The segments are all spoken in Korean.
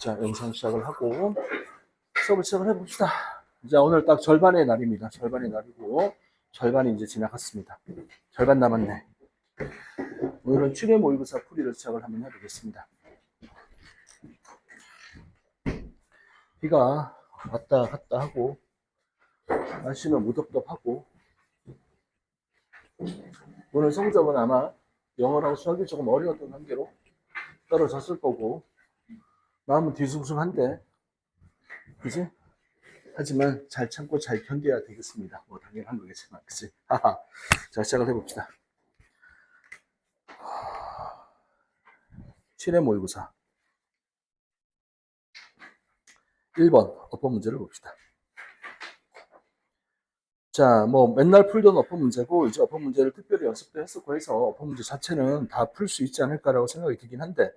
자, 영상 시작을 하고 수업을 시작을 해봅시다. 자, 오늘 딱 절반의 날입니다. 절반의 날이고 절반이 이제 지나갔습니다. 절반 남았네. 오늘은 추계 모의고사 풀이를 시작을 한번 해보겠습니다. 비가 왔다 갔다 하고 날씨는 무덥덥하고 오늘 성적은 아마 영어랑 수학이 조금 어려웠던 관계로 떨어졌을 거고 마음은 뒤숭숭한데 그지? 하지만 잘 참고 잘 견뎌야 되겠습니다. 뭐 당연한 거겠지만 그치? 자, 시작을 해봅시다. 7회 모의고사 1번 어법 문제를 봅시다. 자, 뭐 맨날 풀던 어법 문제고 이제 어법 문제를 특별히 연습도 했었고 해서 어법 문제 자체는 다 풀 수 있지 않을까라고 생각이 들긴 한데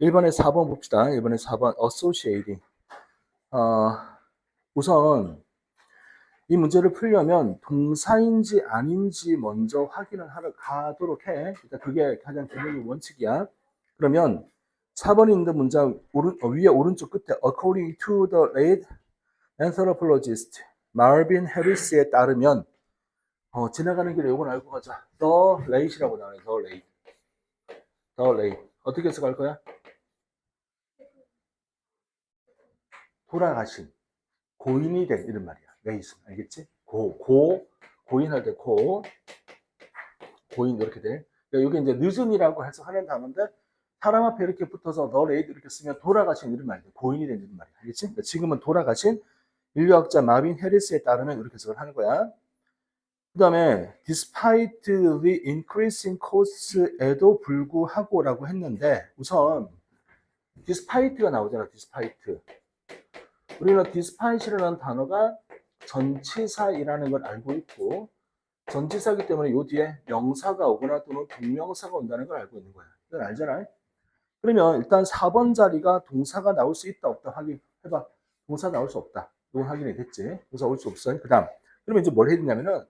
1번에 4번 봅시다. 1번에 4번 associating. 우선 이 문제를 풀려면 동사인지 아닌지 먼저 확인을 하러 가도록 해. 일단 그게 가장 기본적인 원칙이야. 그러면 4번에 있는 문장 위에 오른쪽 끝에 according to the late anthropologist Marvin Harris에 따르면 지나가는 길에 이건 알고 가자. the late이라고 나와요. the late. the late. 어떻게 해서 갈 거야? 돌아가신 고인이 된 이런 말이야. 레이스 알겠지? 고인할 때 고인 이렇게 돼. 그러니까 여기 이제 늦은이라고 해석하는 단어인데 사람 앞에 이렇게 붙어서 너 레이드 이렇게 쓰면 돌아가신 이런 말이야. 고인이 된 이런 말이야. 알겠지? 그러니까 지금은 돌아가신 인류학자 마빈 해리스에 따르면 이렇게 해석을 하는 거야. 그 다음에 despite the increasing cost에도 불구하고라고 했는데 우선 despite가 나오잖아. despite. 우리는 despite라는 단어가 전치사이라는 걸 알고 있고 전치사이기 때문에 요 뒤에 명사가 오거나 또는 동명사가 온다는 걸 알고 있는 거야. 이건 알잖아요. 그러면 일단 4번 자리가 동사가 나올 수 있다 없다 확인해봐. 동사 나올 수 없다. 이건 확인이 됐지. 동사 올 수 없어요. 그 다음 그러면 이제 뭘 해야 되냐면은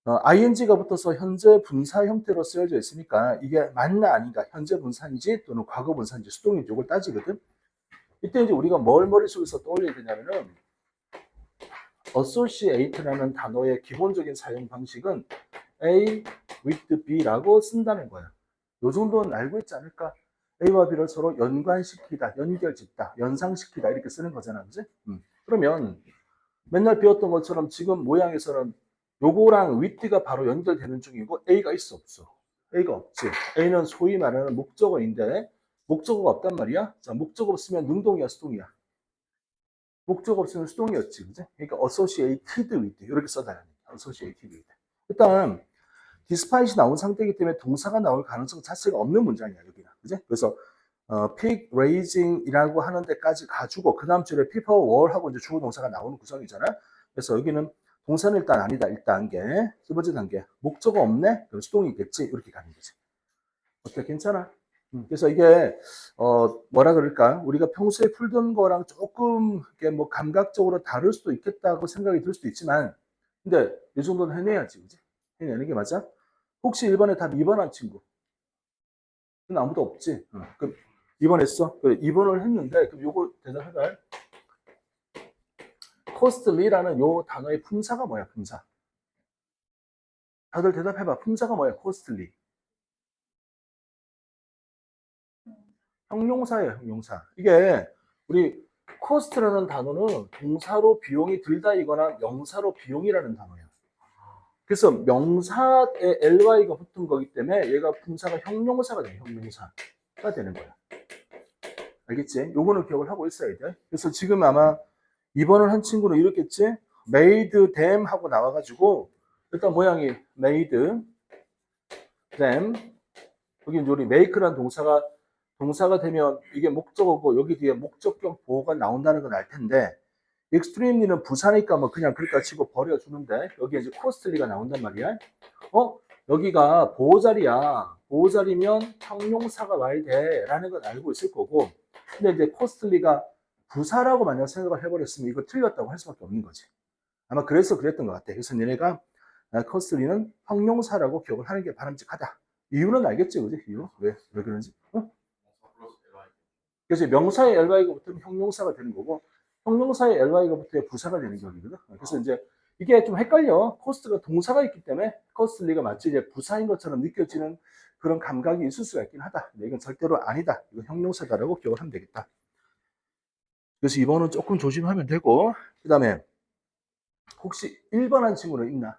ing가 붙어서 현재 분사 형태로 쓰여져 있으니까 이게 맞나 아닌가 현재 분사인지 또는 과거 분사인지 수동인지 이걸 따지거든. 이때 이제 우리가 뭘 머릿속에서 떠올려야 되냐면은 associate라는 단어의 기본적인 사용 방식은 A with B라고 쓴다는 거야. 요 정도는 알고 있지 않을까? A와 B를 서로 연관시키다, 연결짓다, 연상시키다 이렇게 쓰는 거잖아, 그지? 그러면 맨날 배웠던 것처럼 지금 모양에서는 요거랑 with가 바로 연결되는 중이고 A가 있어 없어? A가 없지. A는 소위 말하는 목적어인데 목적어가 없단 말이야. 자, 목적어 없으면 능동이야, 수동이야? 목적 없으면 수동이었지, 그지? 그러니까 associated with 이렇게 써달라는 거야. associated with. 일단 despite이 나온 상태이기 때문에 동사가 나올 가능성 자체가 없는 문장이야 여기는, 그지? 그래서 pig raising이라고 하는 데까지 가지고 그 다음 줄에 people were 하고 이제 주어 동사가 나오는 구성이잖아. 그래서 여기는 동사는 일단 아니다. 1단계. 두 번째 단계. 목적어 없네? 그럼 수동이 있겠지? 이렇게 가는 거지. 어때? 괜찮아? 그래서 이게 뭐라 그럴까? 우리가 평소에 풀던 거랑 조금 이렇게 뭐 감각적으로 다를 수도 있겠다고 생각이 들 수도 있지만, 근데 이 정도는 해내야지, 그지? 해내는 게 맞아? 혹시 1번에 답 2번 한 친구? 그건 아무도 없지. 그럼 2번 했어? 그래, 2번을 했는데 그럼 요거 대답해봐. costly라는 요 단어의 품사가 뭐야? 품사. 다들 대답해봐. 품사가 뭐야? costly. 형용사예요, 형용사. 이게 우리 코스트라는 단어는 동사로 비용이 들다이거나 명사로 비용이라는 단어예요. 그래서 명사에 ly가 붙은 거기 때문에 얘가 품사가 형용사가 돼요. 형용사가 되는 거야. 알겠지? 요거는 기억을 하고 있어야 돼. 그래서 지금 아마 2번을 한 친구는 이렇겠지? made them 하고 나와가지고 일단 모양이 made them 여기 이제 우리 make라는 동사가 되면 이게 목적어고 여기 뒤에 목적격 보호가 나온다는 건 알 텐데 extremely는 부사니까 뭐 그냥 그렇다 치고 버려주는데 여기에 이제 costly가 나온단 말이야. 여기가 보호자리야. 보호자리면 형용사가 와야 돼 라는 건 알고 있을 거고 근데 이제 costly가 부사라고 만약 생각을 해버렸으면 이거 틀렸다고 할 수밖에 없는 거지. 아마 그래서 그랬던 것 같아. 그래서 얘네가 costly는 형용사라고 기억을 하는 게 바람직하다. 이유는 알겠지, 그지? 이유? 왜 그런지? 그래서 명사의 ly가 붙으면 형용사가 되는 거고, 형용사의 ly가 붙어야 부사가 되는 격이거든. 그래서 이제 이게 좀 헷갈려. 코스트가 동사가 있기 때문에 코스트리가 마치 이제 부사인 것처럼 느껴지는 그런 감각이 있을 수가 있긴 하다. 근데 이건 절대로 아니다. 이건 형용사다라고 기억을 하면 되겠다. 그래서 2번은 조금 조심하면 되고, 그 다음에 혹시 1번 한 친구는 있나?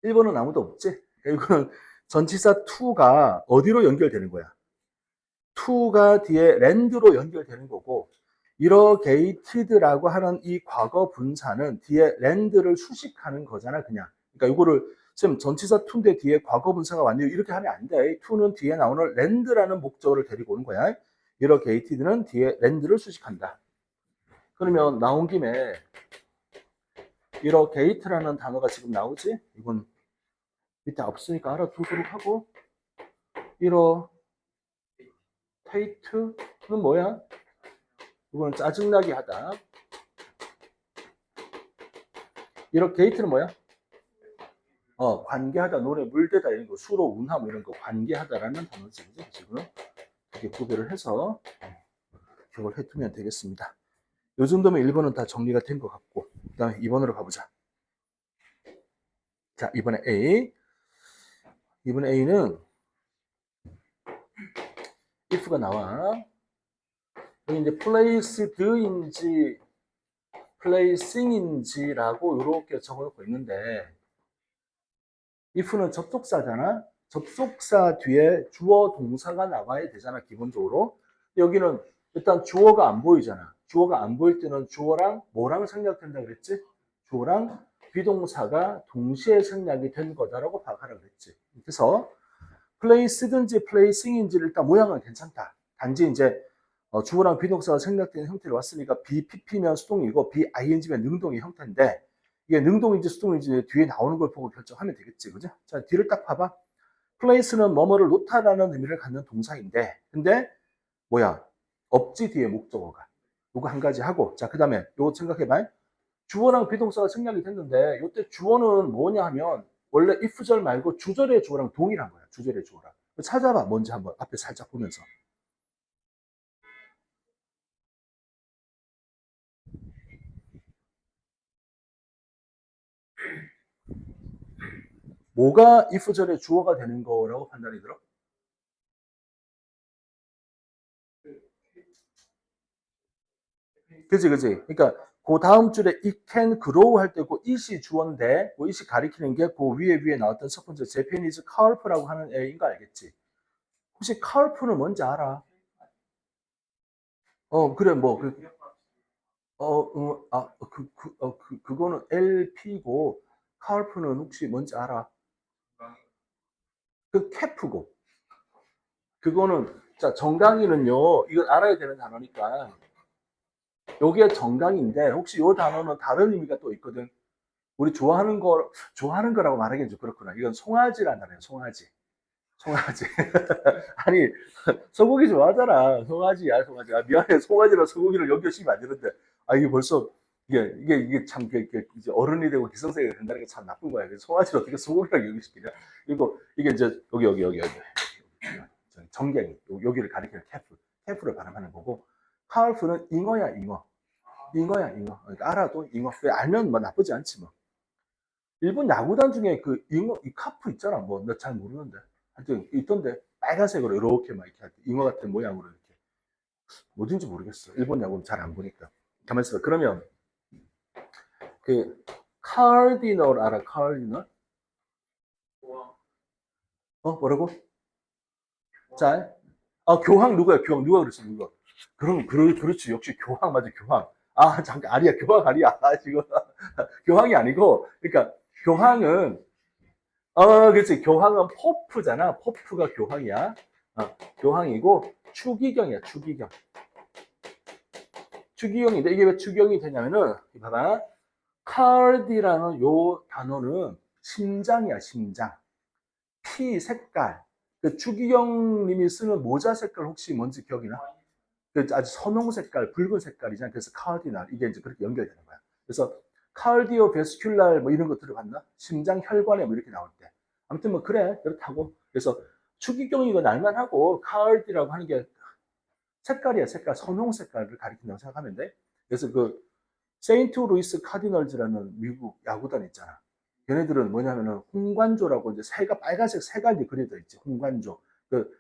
1번은 아무도 없지? 이거는 전치사 to가 어디로 연결되는 거야? to가 뒤에 land로 연결되는 거고, irrigated라고 하는 이 과거 분사는 뒤에 land를 수식하는 거잖아, 그냥. 그러니까 이거를 지금 전치사 to인데 뒤에 과거 분사가 왔네요. 이렇게 하면 안 돼. to는 뒤에 나오는 land라는 목적어를 데리고 오는 거야. irrigated는 뒤에 land를 수식한다. 그러면 나온 김에 irrigate라는 단어가 지금 나오지? 이건 밑에 없으니까 알아두도록 하고, irritate는 뭐야? 이거는 짜증나게 하다. irrigate는 뭐야? 관계하다, 노래 물대다 이런 거, 수로 운함 이런 거 관계하다라는 단어지. 지금 이렇게 구별을 해서 기억을 해두면 되겠습니다. 이 정도면 1번은 다 정리가 된 것 같고, 그 다음에 2번으로 가보자. 자, 이번에 A. 이번에 A는 if가 나와. 여기 이제 place드인지 placing인지라고 이렇게 적어놓고 있는데, if는 접속사잖아. 접속사 뒤에 주어 동사가 나와야 되잖아, 기본적으로. 여기는 일단 주어가 안 보이잖아. 주어가 안 보일 때는 주어랑 뭐랑 생략된다 그랬지? 주어랑 비동사가 동시에 생략이 된 거다라고 파악하라 그랬지. 그래서 place든지 placing인지를 일단 모양은 괜찮다. 단지 이제 주어랑 비동사가 생략된 형태로 왔으니까 BPP면 수동이고 BING면 능동의 형태인데, 이게 능동인지 수동인지 뒤에 나오는 걸 보고 결정하면 되겠지, 그죠? 자, 뒤를 딱 봐봐. place는 뭐뭐를 놓다라는 의미를 갖는 동사인데, 근데 뭐야? 없지, 뒤에 목적어가. 요거 한 가지 하고, 자, 그 다음에 요거 생각해봐. 주어랑 비동사가 생략이 됐는데, 요때 주어는 뭐냐 하면 원래 if절 말고 주절의 주어랑 동일한 거야. 주절의 주어랑. 찾아봐, 뭔지 한번 앞에 살짝 보면서. 뭐가 if절의 주어가 되는 거라고 판단이 들어? 그지, 그지. 그러니까 그 다음 줄에 it can grow 할 때 그 it이 주어인데, 그 it이 가리키는 게 그 위에 나왔던 첫 번째 Japanese carp라고 하는 애인 거 알겠지? 혹시 carp는 뭔지 알아? 그래, 뭐, 그거는 LP고, carp는 혹시 뭔지 알아? 그 cap고. 그거는, 자, 정강이는요, 이건 알아야 되는 단어니까, 요게 정강인데, 혹시 요 단어는 다른 의미가 또 있거든. 우리 좋아하는 거라고 말하기엔 좀 그렇구나. 이건 송아지란 단어예요, 송아지. 송아지. 아니, 소고기 좋아하잖아. 송아지야, 송아지. 아, 미안해. 송아지랑 소고기를 연결시키면 안 되는데. 아, 이게 벌써, 이게 참, 이제 어른이 되고 기성세가 된다는 게 참 나쁜 거야. 그래서 송아지를 어떻게 소고기랑 연결시키냐. 이게 이제, 여기. 정갱이. 여기를 가리키는 캐프를 발음하는 거고. 카울프는 잉어야, 잉어. 잉어야, 잉어. 그러니까 알아도 잉어. 알면 뭐 나쁘지 않지 뭐. 일본 야구단 중에 그 잉어, 이 카프 있잖아. 뭐, 나 잘 모르는데. 하여튼, 있던데, 빨간색으로 이렇게 막 이렇게 잉어 같은 모양으로 이렇게. 뭐든지 모르겠어. 일본 야구는 잘 안 보니까. 가만 있어. 그러면, 그, 카디널 알아? 카디널? 뭐라고? 자, 교황 누구야? 교황 누가 그랬어? 누가? 그렇지. 역시 교황 맞아, 교황. 아, 잠깐, 아니야. 교황 아니야. 지금. 교황이 아니고, 그러니까, 교황은 그렇지. 교황은 포프잖아. 포프가 교황이야. 교황이고, 추기경이야, 추기경. 추기경인데, 이게 왜 추기경이 되냐면은, 봐봐. 카디라는 요 단어는 심장이야, 심장. 피 색깔. 그 추기경 님이 쓰는 모자 색깔 혹시 뭔지 기억이 나? 그 아주 선홍 색깔, 붉은 색깔이잖아. 그래서 카디날. 이게 이제 그렇게 연결되는 거야. 그래서 카디오 베스큘랄 뭐 이런 거 들어봤나? 심장 혈관에 뭐 이렇게 나올 때. 아무튼 뭐 그래. 그렇다고. 그래서 추기경이 이거 날만하고 카디라고 하는 게 색깔이야, 색깔. 선홍 색깔을 가리킨다고 생각하면 돼. 그래서 그 세인트 루이스 카디널즈라는 미국 야구단 있잖아. 걔네들은 뭐냐면은 홍관조라고 이제 새가 빨간색 새가 이제 그려져 있지. 홍관조. 그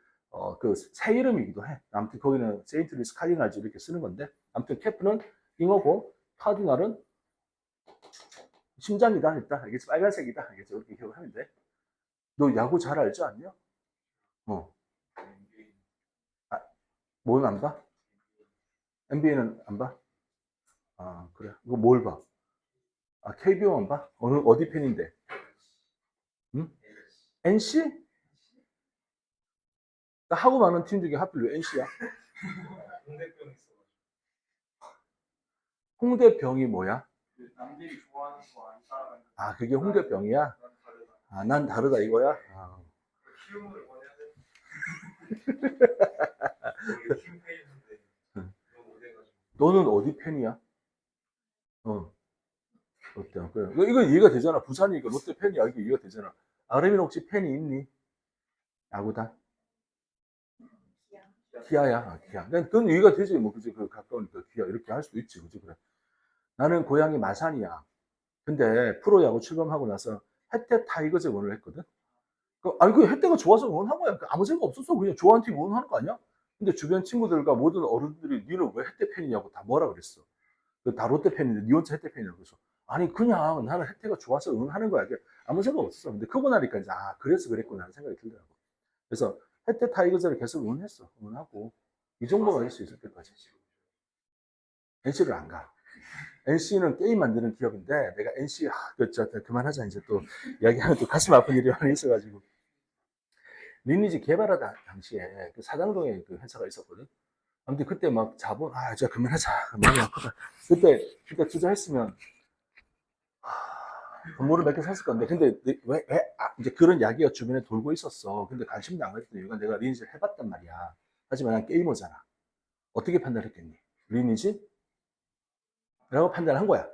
새 이름이기도 해. 아무튼 거기는 세인트 루이스 카디널즈 이렇게 쓰는 건데, 아무튼 캐프는 잉어고 카디널은 심장이다 했다. 알겠지? 빨간색이다. 알겠지? 이렇게 기억하면 돼. 너 야구 잘 알지 않냐? 어. 아, 뭐는 안 봐? NBA는 안 봐? 아, 그래. 이거 뭘 봐? 아, KBO만 봐? 어디 팬인데? 응? NC? 하고 많은 팀 중에 하필 왜 NC야? 홍대병이 뭐야? 남들이 좋아하는 거 안 따라가는 아, 그게 홍대병이야? 아, 난 다르다 이거야? 아. 키움을 원해야 돼. 키움 팬인데 너무 오래가지고. 너는 어디 팬이야? 어, 롯데. 그래. 이거 이해가 되잖아. 부산이니까 롯데 팬이야. 이거 이해가 되잖아. 아르민 혹시 팬이 있니? 야구단? 기아야. 아, 기아. 그건 이해가 되지. 뭐, 그지. 그 가까우니까 기아. 이렇게 할 수도 있지. 그지. 그래. 나는 고향이 마산이야. 근데 프로야구 출범하고 나서 혜태 타이거즈 응원을 했거든. 아니, 그 혜태가 좋아서 응원한 거야. 아무 생각 없었어. 그냥 좋아하는 팀 응원하는 거 아니야? 근데 주변 친구들과 모든 어른들이 니는 왜 혜태 팬이냐고 다 뭐라 그랬어. 다 롯데 팬인데 니 혼자 혜태 팬이라고 그래서 아니 그냥 나는 혜태가 좋아서 응원하는 거야. 아무 생각 없었어. 근데 크고 나니까 이제 아 그래서 그랬구나 하는 생각이 들더라고. 그래서 혜태 타이거즈를 계속 응원했어. 응원하고 이 정도가 할 수 있을 때까지. NC를 안 가. NC는 게임 만드는 기업인데 내가 NC 그만하자 이제 또 이야기하면 또 가슴 아픈 일이 많이 있어가지고 리니지 개발하다 당시에 그 사장동에 그 회사가 있었거든. 아무튼 그때 막 자본 진짜 그만하자 마음이 아프다. 그때 투자했으면 건물을 몇 개 샀을 건데 근데 왜 이제 그런 이야기가 주변에 돌고 있었어. 근데 관심도 안 가졌던 이유가 내가 리니지를 해봤단 말이야. 하지만 난 게이머잖아. 어떻게 판단했겠니? 리니지? 라고 판단한 거야.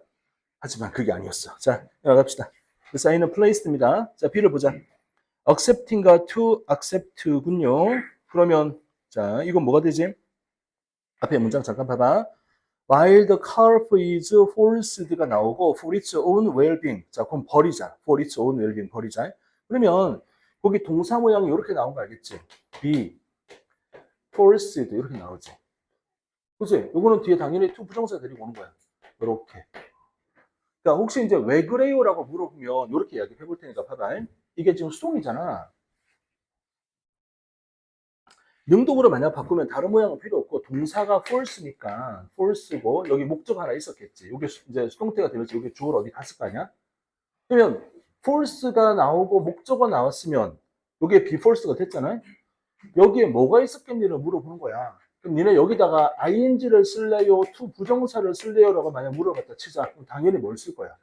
하지만 그게 아니었어. 자, 나갑시다. 그 사인은 placed입니다. 자, B를 보자. accepting과 to accept군요. 그러면 자, 이건 뭐가 되지? 앞에 문장 잠깐 봐봐. While the calf is forced가 나오고 for its own well-being. 자, 그럼 버리자. for its own well-being 버리자. 그러면 거기 동사 모양이 이렇게 나온 거 알겠지? be forced 이렇게 나오지. 그치? 요거는 뒤에 당연히 to 부정사 데리고 오는 거야. 이렇게. 그러니까 혹시 이제 왜 그래요라고 물어보면 이렇게 이야기 해볼 테니까 봐봐. 이게 지금 수동이잖아. 능동으로 만약 바꾸면 다른 모양은 필요 없고 동사가 false니까 false고 여기 목적 하나 있었겠지. 이게 이제 수동태가 되면서 여기 주어로 어디 갔을 거 아니야? 그러면 false가 나오고 목적어 나왔으면 이게 be false가 됐잖아요. 여기에 뭐가 있었겠니를 물어보는 거야. 그럼 니네 여기다가 ing를 쓸래요? to 부정사를 쓸래요?라고 만약 물어봤다 치자. 그럼 당연히 뭘 쓸 거야?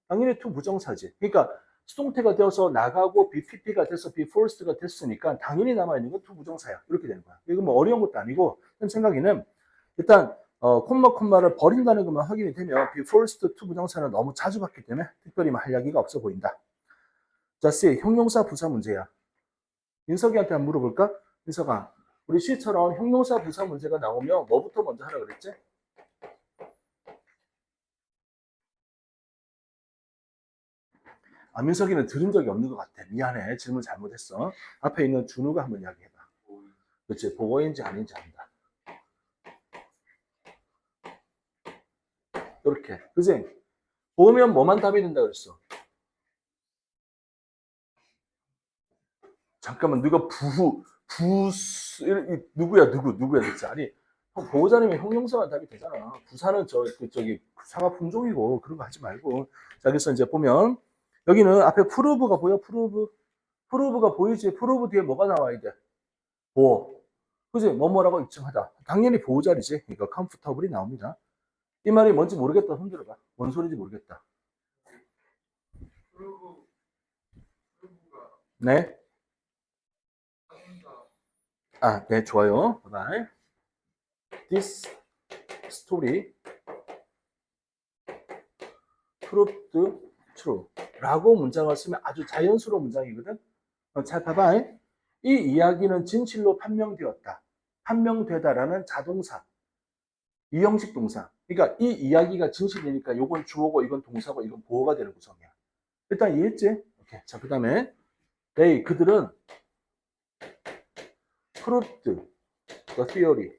당연히 to 부정사지. 그러니까 수동태가 되어서 나가고 BPP가 돼서 be forced가 됐으니까 당연히 남아있는 건 to 부정사야. 이렇게 되는 거야. 이거 뭐 어려운 것도 아니고 현 생각에는 일단 콤마를 버린다는 것만 확인이 되면 be forced to 부정사는 너무 자주 봤기 때문에 특별히 할 이야기가 없어 보인다. 자, C 형용사 부사 문제야. 민석이한테 한번 물어볼까? 민석아, 우리 C처럼 형용사 부사 문제가 나오면 뭐부터 먼저 하라 그랬지? 민석이는 들은 적이 없는 것 같아. 미안해. 질문 잘못했어. 앞에 있는 준우가 한번 이야기해봐. 그렇지. 보고인지 아닌지 안다. 이렇게. 그지? 보면 뭐만 답이 된다 그랬어? 잠깐만, 누가 누구야, 누구야, 진짜. 아니, 보호자님의 형용사만 답이 되잖아. 부사는 저기, 사과 품종이고, 그런 거 하지 말고. 자, 그래서 이제 보면, 여기는 앞에 프루브가 보여? 프루브가 보이지? 프루브 뒤에 뭐가 나와야 돼? 보호. 그지? 뭐뭐라고 입증하다. 당연히 보호자리지. 그러니까 comfortable이 나옵니다. 이 말이 뭔지 모르겠다. 손들어봐. 뭔 소리인지 모르겠다. 네. 네, 좋아요. 바이바이. This story proved true. 라고 문장을 쓰면 아주 자연스러운 문장이거든. 잘 봐봐. 이 이야기는 진실로 판명되었다. 판명되다라는 자동사, 이 형식 동사. 그러니까 이 이야기가 진실이니까 요건 주어고 이건 동사고 이건 보어가 되는 구성이야. 일단 이해했지? 오케이. 자, 그 다음에 그들은 proved the theory.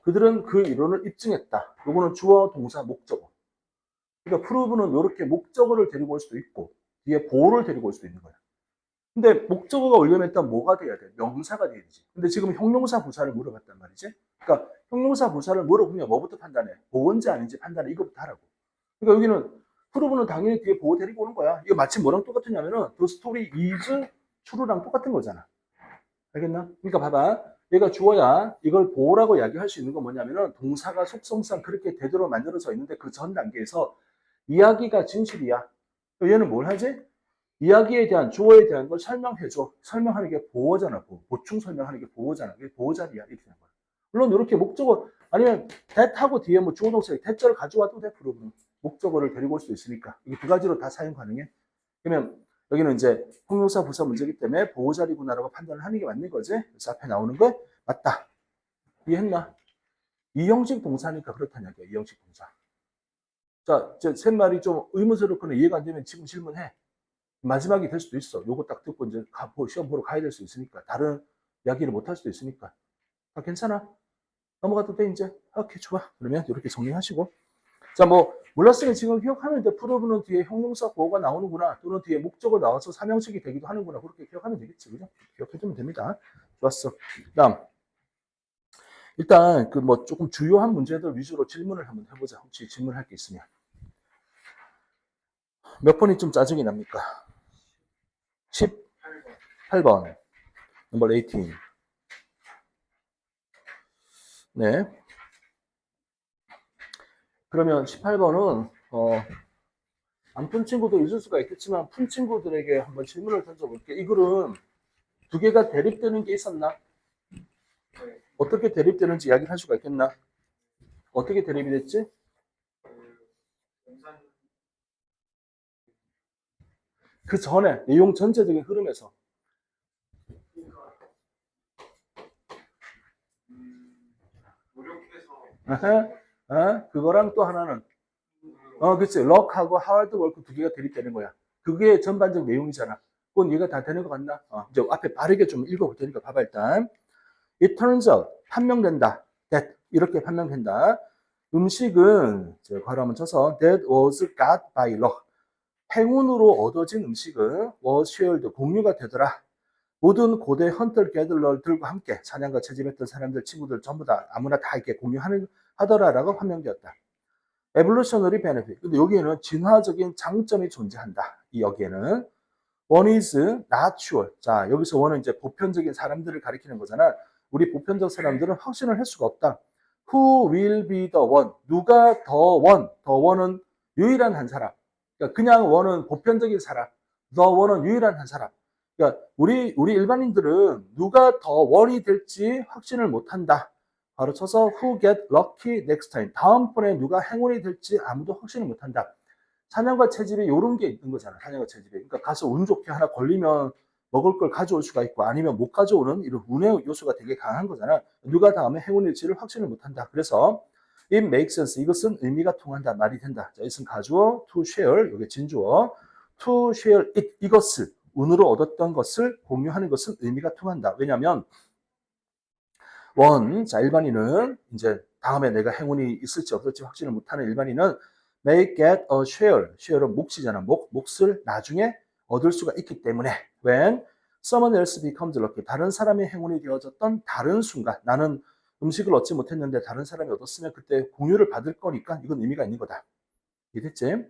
그들은 그 이론을 입증했다. 요거는 주어, 동사, 목적어. 그러니까 prove는 이렇게 목적어를 데리고 올 수도 있고 뒤에 보어를 데리고 올 수도 있는 거야. 근데 목적어가 오려면 일단 뭐가 돼야 돼? 명사가 돼야 되지. 근데 지금 형용사 부사를 물어봤단 말이지. 그러니까 형용사 부사를 물어보면 뭐부터 판단해? 보어인지 아닌지 판단해. 이거부터 하라고. 그러니까 여기는 prove는 당연히 뒤에 보어 데리고 오는 거야. 이거 마치 뭐랑 똑같으냐면은 the story is true랑 똑같은 거잖아. 알겠나? 그러니까 봐봐. 얘가 주어야 이걸 보어라고 이야기할 수 있는 건 뭐냐면은 동사가 속성상 그렇게 되도록 만들어져 있는데 그 전 단계에서 이야기가 진실이야. 얘는 뭘 하지? 이야기에 대한 주어에 대한 걸 설명해줘. 설명하는 게 보어잖아. 보충 설명하는 게 보어잖아. 그게 보어자리야. 이렇게 되는 거야. 물론 이렇게 목적어 아니면 that하고 뒤에 뭐 주어 동사에 that자를 가져와도 돼. 프로그램 목적어를 데리고 올 수 있으니까 이게 두 가지로 다 사용 가능해. 그러면 여기는 이제 형용사 부사 문제이기 때문에 보호자리구나라고 판단을 하는 게 맞는 거지. 그래서 앞에 나오는 거 맞다. 이해했나? 이 형식 동사니까 그렇다는 얘기야. 이 형식 동사. 자, 이제 셋말이 좀 의문스럽거나 이해가 안 되면 지금 질문해. 마지막이 될 수도 있어. 요거 딱 듣고 이제 시험 보러 가야 될 수 있으니까. 다른 이야기를 못 할 수도 있으니까. 아, 괜찮아. 넘어가도 돼, 이제. 오케이, 좋아. 그러면 이렇게 정리하시고. 자, 뭐, 몰랐으면 지금 기억하면 돼. 프로브는 뒤에 형용사 보호가 나오는구나. 또는 뒤에 목적어 나와서 삼형식이 되기도 하는구나. 그렇게 기억하면 되겠지. 그죠? 기억해두면 됩니다. 좋았어. 다음. 일단, 그 뭐 조금 주요한 문제들 위주로 질문을 한번 해보자. 혹시 질문할 게 있으면. 몇 번이 좀 짜증이 납니까? 18번. 넘버 18. 네. 그러면 18번은, 안 푼 친구도 있을 수가 있겠지만, 푼 친구들에게 한번 질문을 던져볼게. 이 글은 두 개가 대립되는 게 있었나? 어떻게 대립되는지 이야기를 할 수가 있겠나? 어떻게 대립이 됐지? 그 전에, 내용 전체적인 흐름에서. 노력해서 그거랑 또 하나는, 그치. 럭하고 하드워크 두 개가 대립되는 거야. 그게 전반적 내용이잖아. 그건 이해가 다 되는 것 같나? 이제 앞에 빠르게 좀 읽어볼 테니까 봐봐, 일단. It turns out, 판명된다. That, 이렇게 판명된다. 음식은, 제가 괄호 한번 쳐서, that was got by luck. 행운으로 얻어진 음식은 was shared, 공유가 되더라. 모든 고대 헌터 게들러들과 함께 사냥과 채집했던 사람들, 친구들 전부 다 아무나 다 이렇게 하더라라고 판명되었다. evolutionary benefit. 근데 여기에는 진화적인 장점이 존재한다. 이 여기에는 one is not sure. 자, 여기서 one은 이제 보편적인 사람들을 가리키는 거잖아. 우리 보편적 사람들은 확신을 할 수가 없다. Who will be the one? 누가 the one? The one은 유일한 한 사람. 그러니까 그냥 one은 보편적인 사람. The one은 유일한 한 사람. 그러니까 우리 일반인들은 누가 더 원이 될지 확신을 못 한다. 바로 쳐서 who get lucky next time. 다음번에 누가 행운이 될지 아무도 확신을 못 한다. 사냥과 채집에 이런 게 있는 거잖아. 사냥과 채집에. 그러니까 가서 운 좋게 하나 걸리면 먹을 걸 가져올 수가 있고 아니면 못 가져오는 이런 운의 요소가 되게 강한 거잖아. 누가 다음에 행운일지를 확신을 못 한다. 그래서 it makes sense. 이것은 의미가 통한다. 말이 된다. 자, 이것은 가주어 to share. 이게 진주어. to share it. 이것을 운으로 얻었던 것을 공유하는 것은 의미가 통한다. 왜냐하면 자, 일반인은 이제 다음에 내가 행운이 있을지 없을지 확신을 못하는 일반인은 may get a share. share은 몫이잖아. 몫을 나중에 얻을 수가 있기 때문에 when someone else becomes lucky. 다른 사람의 행운이 되어졌던 다른 순간 나는 음식을 얻지 못했는데 다른 사람이 얻었으면 그때 공유를 받을 거니까 이건 의미가 있는 거다. 이해됐지?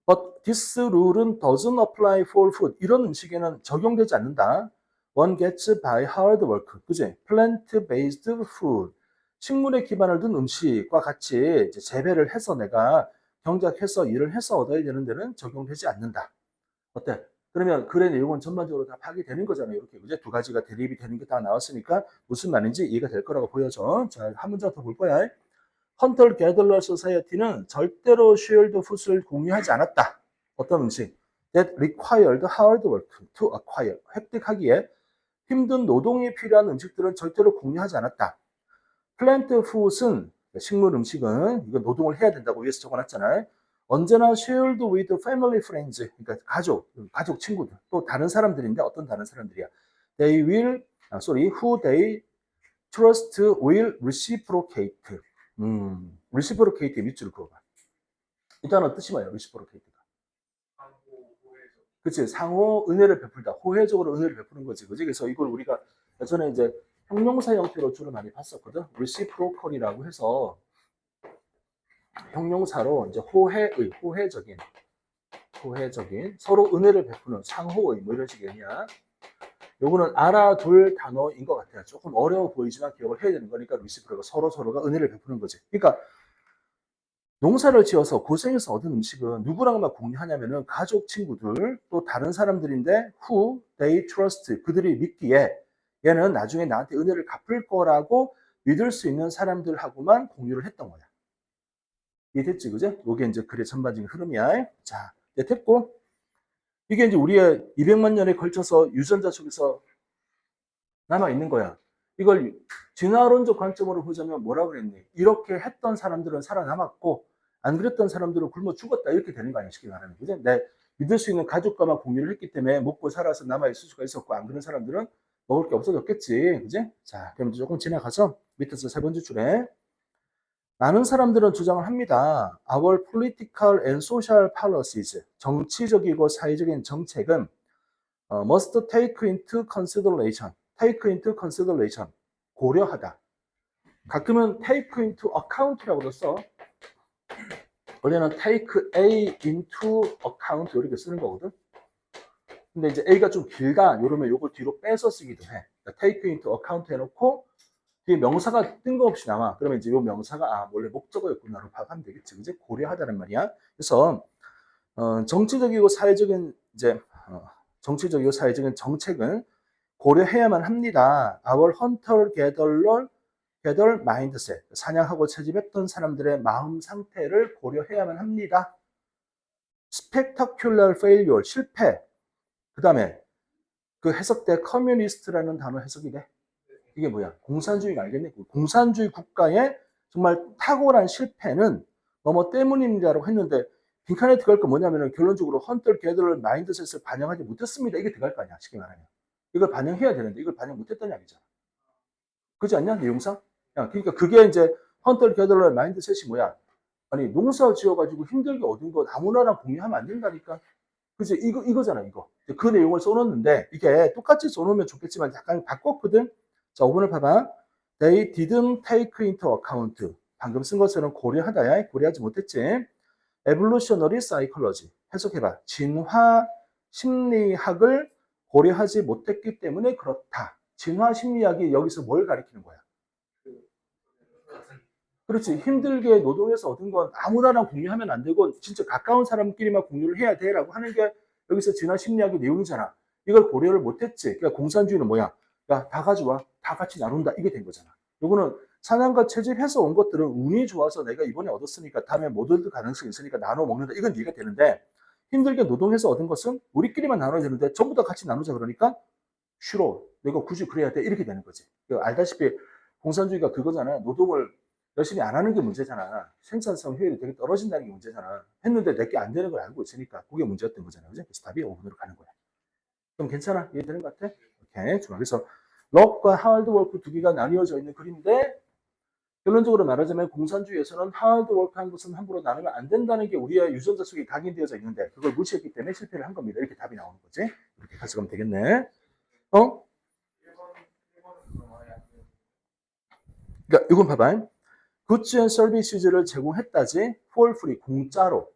But this rule은 doesn't apply for food. 이런 음식에는 적용되지 않는다. One gets by hard work. 그지? Plant-based food. 식물에 기반을 둔 음식과 같이 이제 재배를 해서 내가 경작해서 일을 해서 얻어야 되는 데는 적용되지 않는다. 어때? 그러면 글의 내용은 전반적으로 다 파악이 되는 거잖아요. 이렇게 그제 두 가지가 대립이 되는 게 다 나왔으니까 무슨 말인지 이해가 될 거라고 보여져. 자, 한 문장 더 볼 거야. 헌터 게들러 소사이어티는 절대로 shared food을 공유하지 않았다. 어떤 음식? That required hard work to acquire. 획득하기에 힘든 노동이 필요한 음식들은 절대로 공유하지 않았다. 플랜트 푸드는 식물 음식은 이거 노동을 해야 된다고 위에서 적어놨잖아요. 언제나 shared with family friends, 그러니까 가족 친구들, 또 다른 사람들인데 어떤 다른 사람들이야? They will, who they trust will reciprocate. reciprocate 밑줄을 그어봐. 일단은 뜻이 뭐예요? reciprocate가. 그치, 상호 은혜를 베풀다. 호혜적으로 은혜를 베푸는 거지. 그지? 그래서 이걸 우리가 예전에 이제 형용사 형태로 주로 많이 봤었거든. reciprocal이라고 해서 형용사로 이제 호혜적인 서로 은혜를 베푸는 상호의 뭐 이런 식의 의미야. 요거는 알아둘 단어인 것 같아요. 조금 어려워 보이지만 기억을 해야 되는 거니까 reciprocal 서로가 은혜를 베푸는 거지. 그러니까 농사를 지어서 고생해서 얻은 음식은 누구랑만 공유하냐면은 가족, 친구들, 또 다른 사람들인데 who they trust, 그들이 믿기에 얘는 나중에 나한테 은혜를 갚을 거라고 믿을 수 있는 사람들하고만 공유를 했던 거야. 이해됐지, 그죠? 이게 이제 글의 전반적인 흐름이야. 자, 이제 됐고, 이게 이제 우리의 200만 년에 걸쳐서 유전자 속에서 남아있는 거야. 이걸 진화론적 관점으로 보자면 뭐라 그랬니? 이렇게 했던 사람들은 살아남았고, 안 그랬던 사람들은 굶어 죽었다. 이렇게 되는 거 아니야, 쉽게 말하면. 그죠? 내 믿을 수 있는 가족과만 공유를 했기 때문에 먹고 살아서 남아있을 수가 있었고, 안 그런 사람들은 먹을 게 없어졌겠지. 그지? 자, 그럼 조금 지나가서 밑에서 세 번째 줄에 많은 사람들은 주장을 합니다. Our political and social policies, 정치적이고 사회적인 정책은 must take into consideration, 고려하다. 가끔은 take into account라고도 써. 원래는 take A into account 이렇게 쓰는 거거든. 근데 이제 A가 좀 길다. 이러면 요거 뒤로 빼서 쓰기도 해. 그러니까 take into account 해놓고 뒤에 명사가 뜬금없이 나와. 그러면 이제 요 명사가 원래 목적어였구나로 파악하면 되겠지. 그지? 고려하다는 말이야. 그래서 정치적이고 사회적인 정책은 고려해야만 합니다. Our hunter gatherer mindset, 사냥하고 채집했던 사람들의 마음 상태를 고려해야만 합니다. spectacular failure, 실패. 그 다음에 그 해석대 커뮤니스트라는 단어 해석이 돼. 이게 뭐야? 공산주의가 알겠네? 공산주의 국가의 정말 탁월한 실패는 뭐뭐 때문입니다라고 했는데 빈칸에 들어갈 거 뭐냐면은 결론적으로 헌터 게더럴 마인드셋을 반영하지 못했습니다. 이게 들어갈 거 아니야, 쉽게 말하면. 이걸 반영해야 되는데 이걸 반영 못했다는 이야기잖아. 그렇지 않냐? 내용상? 그러니까 그게 이제 헌터 게더럴 마인드셋이 뭐야? 아니 농사 지어가지고 힘들게 얻은 거 아무나랑 공유하면 안 된다니까. 그치? 이거잖아, 이거. 그 내용을 써놓는데 이게 똑같이 써놓으면 좋겠지만 약간 바꿨거든? 자, 5번을 봐봐. They didn't take into account. 방금 쓴 것처럼 고려하다야. 고려하지 못했지. Evolutionary psychology. 해석해봐. 진화 심리학을 고려하지 못했기 때문에 그렇다. 진화 심리학이 여기서 뭘 가리키는 거야? 그렇지. 힘들게 노동해서 얻은 건 아무나랑 공유하면 안 되고 진짜 가까운 사람끼리만 공유를 해야 돼라고 하는 게 여기서 진화 심리학의 내용이잖아. 이걸 고려를 못했지. 그러니까 공산주의는 뭐야? 야, 다 가져와. 다 같이 나눈다. 이게 된 거잖아. 요거는 사냥과 채집해서 온 것들은 운이 좋아서 내가 이번에 얻었으니까 다음에 못 얻을 가능성이 있으니까 나눠 먹는다. 이건 이해가 되는데 힘들게 노동해서 얻은 것은 우리끼리만 나눠야 되는데 전부 다 같이 나누자 그러니까 싫어. 내가 굳이 그래야 돼. 이렇게 되는 거지. 알다시피 공산주의가 그거잖아. 노동을 열심히 안 하는 게 문제잖아. 생산성 효율이 되게 떨어진다는 게 문제잖아. 했는데 내게 안 되는 걸 알고 있으니까 그게 문제였던 거잖아. 그죠? 그래서 답이 5번으로 가는 거야. 그럼 괜찮아? 이해되는 것 같아? 오케이. 좋아. 그래서 럭과 하드워크 두 개가 나뉘어져 있는 그림인데 결론적으로 말하자면 공산주의에서는 하드워크한 것은 함부로 나누면 안 된다는 게 우리의 유전자 속에 각인되어져 있는데 그걸 무시했기 때문에 실패를 한 겁니다. 이렇게 답이 나오는 거지. 이렇게 가져가면 되겠네. 그러니까 이건 봐봐. Goods and Services를 제공했다지 for free, 공짜로.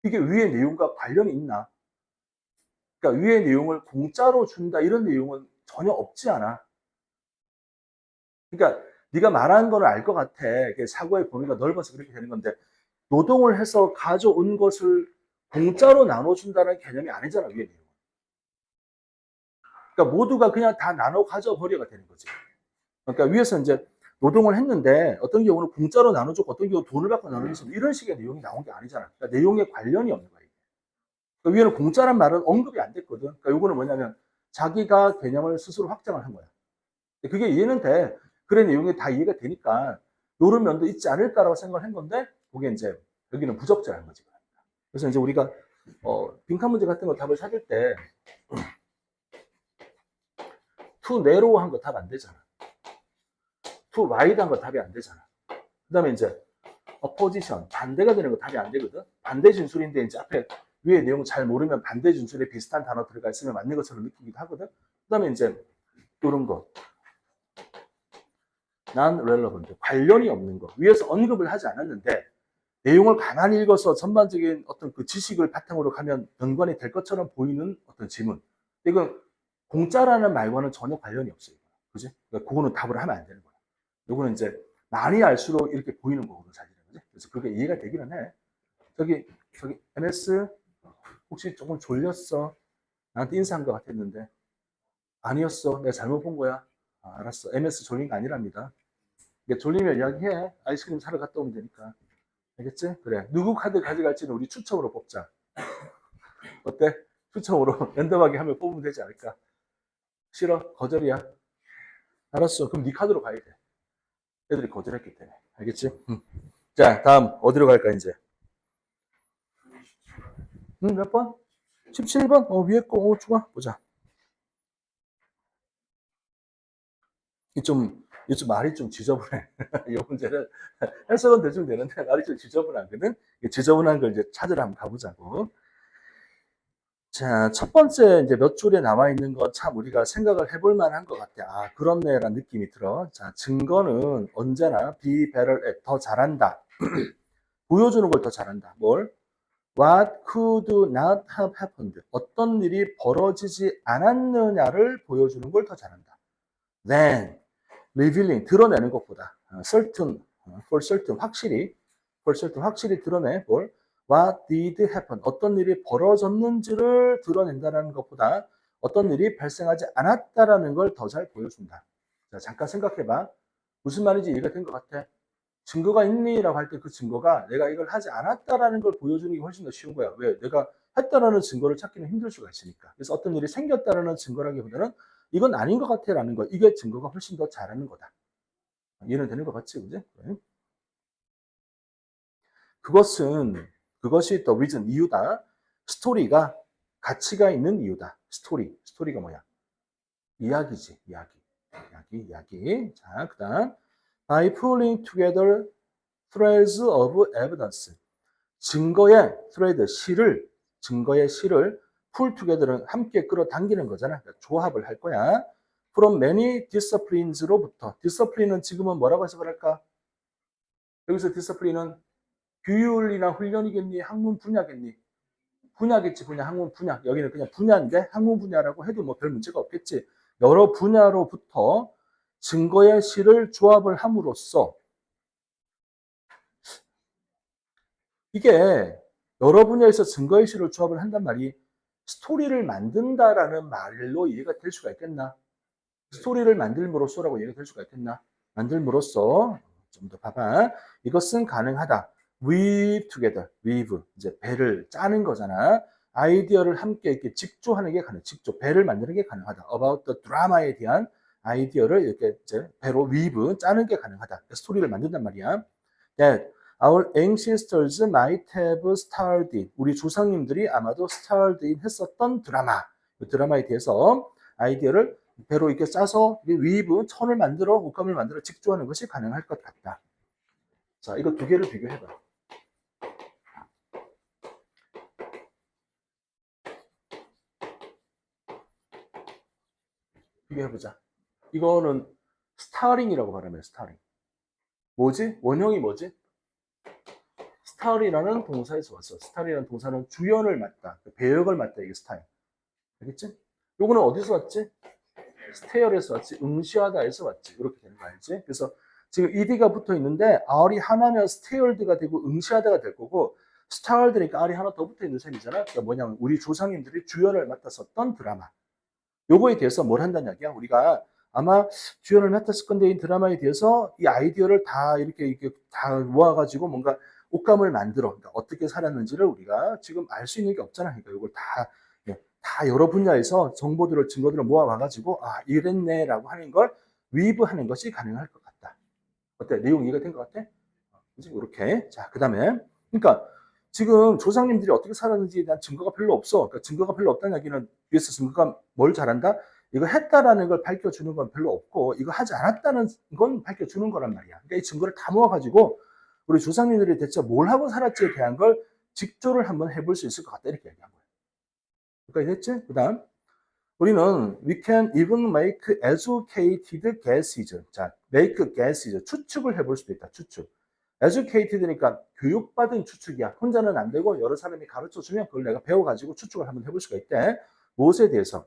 이게 위의 내용과 관련이 있나? 그러니까 위의 내용을 공짜로 준다 이런 내용은 전혀 없지 않아. 그러니까 네가 말하는 거를 알 것 같아. 사고의 범위가 넓어서 그렇게 되는 건데 노동을 해서 가져온 것을 공짜로 나눠준다는 개념이 아니잖아, 위의 내용은. 그러니까 모두가 그냥 다 나눠 가져버려가 되는 거지. 그러니까 위에서 이제 노동을 했는데 어떤 경우는 공짜로 나눠주고 어떤 경우는 돈을 받고 나눠주고 이런 식의 내용이 나온 게 아니잖아. 그러니까 내용에 관련이 없는 거야. 그러니까 위에는 공짜란 말은 언급이 안 됐거든. 그러니까 요거는 뭐냐면 자기가 개념을 스스로 확장을 한 거야. 그게 이해는 돼. 그런 내용이 다 이해가 되니까 요런 면도 있지 않을까라고 생각을 한 건데 그게 이제 여기는 부적절한 거지. 그래서 이제 우리가 빈칸 문제 같은 거 답을 찾을 때 too narrow한 거 답 안 되잖아. too wide한 거 답이 안 되잖아. 그 다음에 이제 opposition, 반대가 되는 거 답이 안 되거든. 반대 진술인데 이제 앞에 위에 내용 잘 모르면 반대 진술에 비슷한 단어 들어가 있으면 맞는 것처럼 느끼기도 하거든. 그 다음에 이제 이런 거 non-relevant, 관련이 없는 거. 위에서 언급을 하지 않았는데 내용을 가만히 읽어서 전반적인 어떤 그 지식을 바탕으로 가면 연관이 될 것처럼 보이는 어떤 지문. 이건 공짜라는 말과는 전혀 관련이 없어요. 그지? 그러니까 그거는 답을 하면 안 되는 거야. 요거는 이제 많이 알수록 이렇게 보이는 거거든, 사실은. 그지? 그래서 그게 이해가 되기는 해. 저기, MS, 혹시 조금 졸렸어? 나한테 인사한 것 같았는데. 아니었어. 내가 잘못 본 거야. 아, 알았어. MS 졸린 거 아니랍니다. 졸리면 이야기해. 아이스크림 사러 갔다 오면 되니까. 알겠지? 그래. 누구 카드 가져갈지는 우리 추첨으로 뽑자. 어때? 추첨으로 랜덤하게 하면 뽑으면 되지 않을까? 싫어? 거절이야? 알았어. 그럼 네 카드로 가야 돼. 애들이 거절했기 때문에. 알겠지? 자, 다음 어디로 갈까 이제? 몇 번? 17번? 위에 거. 좋아. 보자. 좀 말이 좀 지저분해. 이 문제는 해석은 대충 되는데 말이 좀 지저분하거든. 지저분한 걸 이제 찾으러 한번 가보자고. 자, 첫 번째 이제 몇 줄에 나와 있는 건 참 우리가 생각을 해볼 만한 것 같아. 아, 그렇네라는 느낌이 들어. 자, 증거는 언제나 be better at, 더 잘한다. 보여주는 걸 더 잘한다. 뭘? What could not have happened. 어떤 일이 벌어지지 않았느냐를 보여주는 걸 더 잘한다. Then, revealing, 드러내는 것보다. certain, for certain, 확실히. for certain, 확실히 드러내. 뭘? What did happen? 어떤 일이 벌어졌는지를 드러낸다는 것보다 어떤 일이 발생하지 않았다라는 걸 더 잘 보여준다. 자, 잠깐 생각해봐. 무슨 말인지 이해가 된 것 같아? 증거가 있니? 라고 할 때 그 증거가 내가 이걸 하지 않았다라는 걸 보여주는 게 훨씬 더 쉬운 거야. 왜? 내가 했다라는 증거를 찾기는 힘들 수가 있으니까. 그래서 어떤 일이 생겼다라는 증거라기보다는 이건 아닌 것 같아라는 거. 이게 증거가 훨씬 더 잘하는 거다. 이해는 되는 것 같지? 그지? 네. 그것이 the reason, 이유다. 스토리가 가치가 있는 이유다. 스토리가 뭐야? 이야기지, 이야기. 자, 그 다음. By pulling together threads of evidence. 증거의 thread, 증거의 실을 pull together는 함께 끌어당기는 거잖아. 그러니까 조합을 할 거야. From many disciplines로부터. discipline은 지금은 뭐라고 해서 그럴까? 여기서 discipline은 규율이나 훈련이겠니? 학문 분야겠니? 분야겠지, 학문 분야. 여기는 그냥 분야인데 학문 분야라고 해도 뭐 별 문제가 없겠지. 여러 분야로부터 증거의 실을 조합을 함으로써 이게 여러 분야에서 증거의 실을 조합을 한단 말이 스토리를 만든다라는 말로 이해가 될 수가 있겠나? 스토리를 만들므로써라고 이해가 될 수가 있겠나? 만들므로써 좀 더 봐봐. 이것은 가능하다. weave together, weave 이제 배를 짜는 거잖아. 아이디어를 함께 이렇게 직조하는 게 가능. 배를 만드는 게 가능하다. about the drama에 대한 아이디어를 이렇게 이제 배로 weave 짜는 게 가능하다. 스토리를 만든단 말이야. That our ancestors might have starred in. 우리 조상님들이 아마도 starred in 했었던 드라마. 그 드라마에 대해서 아이디어를 배로 이렇게 짜서 위브, 천을 만들어, 옷감을 만들어 직조하는 것이 가능할 것 같다. 자, 이거 두 개를 비교해봐. 비교해보자. 이거는 스타링이라고 말하면 스타링. 뭐지? 원형이 뭐지? 스타리라는 동사에서 왔어. 스타리라는 동사는 주연을 맡다. 배역을 맡다. 이게 스타일. 알겠지? 요거는 어디서 왔지? 스테어에서 왔지. 응시하다에서 왔지. 이렇게 되는 거 알지? 그래서 지금 ed가 붙어 있는데 R이 하나면 stayed가 되고 응시하다가 될 거고 starred니까 R이 하나 더 붙어 있는 셈이잖아. 그러니까 뭐냐면 우리 조상님들이 주연을 맡았었던 드라마. 요거에 대해서 뭘 한다는 이야기야? 우리가 아마 주연을 맡았을 건데 이 드라마에 대해서 이 아이디어를 다 이렇게 다 모아가지고 뭔가 옷감을 만들어 그러니까 어떻게 살았는지를 우리가 지금 알 수 있는 게 없잖아. 그러니까 이걸 다 다 여러 분야에서 정보들을, 증거들을 모아와가지고, 아, 이랬네라고 하는 걸 위브하는 것이 가능할 것 같다. 어때? 내용 이해가 된 것 같아? 그치? 이렇게. 자, 그 다음에. 그러니까 지금 조상님들이 어떻게 살았는지에 대한 증거가 별로 없어. 그러니까 증거가 별로 없다는 얘기는 위에서 증거가 뭘 잘한다? 이거 했다라는 걸 밝혀주는 건 별로 없고, 이거 하지 않았다는 건 밝혀주는 거란 말이야. 그러니까 이 증거를 다 모아가지고, 우리 조상님들이 대체 뭘 하고 살았지에 대한 걸 직조를 한번 해볼 수 있을 것 같다. 이렇게 얘기한 거야. 그러니까 됐지? 그 다음. 우리는 we can even make educated guesses. 자, make guesses. 추측을 해볼 수도 있다. 추측. educated니까 교육받은 추측이야. 혼자는 안 되고 여러 사람이 가르쳐주면 그걸 내가 배워가지고 추측을 한번 해볼 수가 있대. 무엇에 대해서?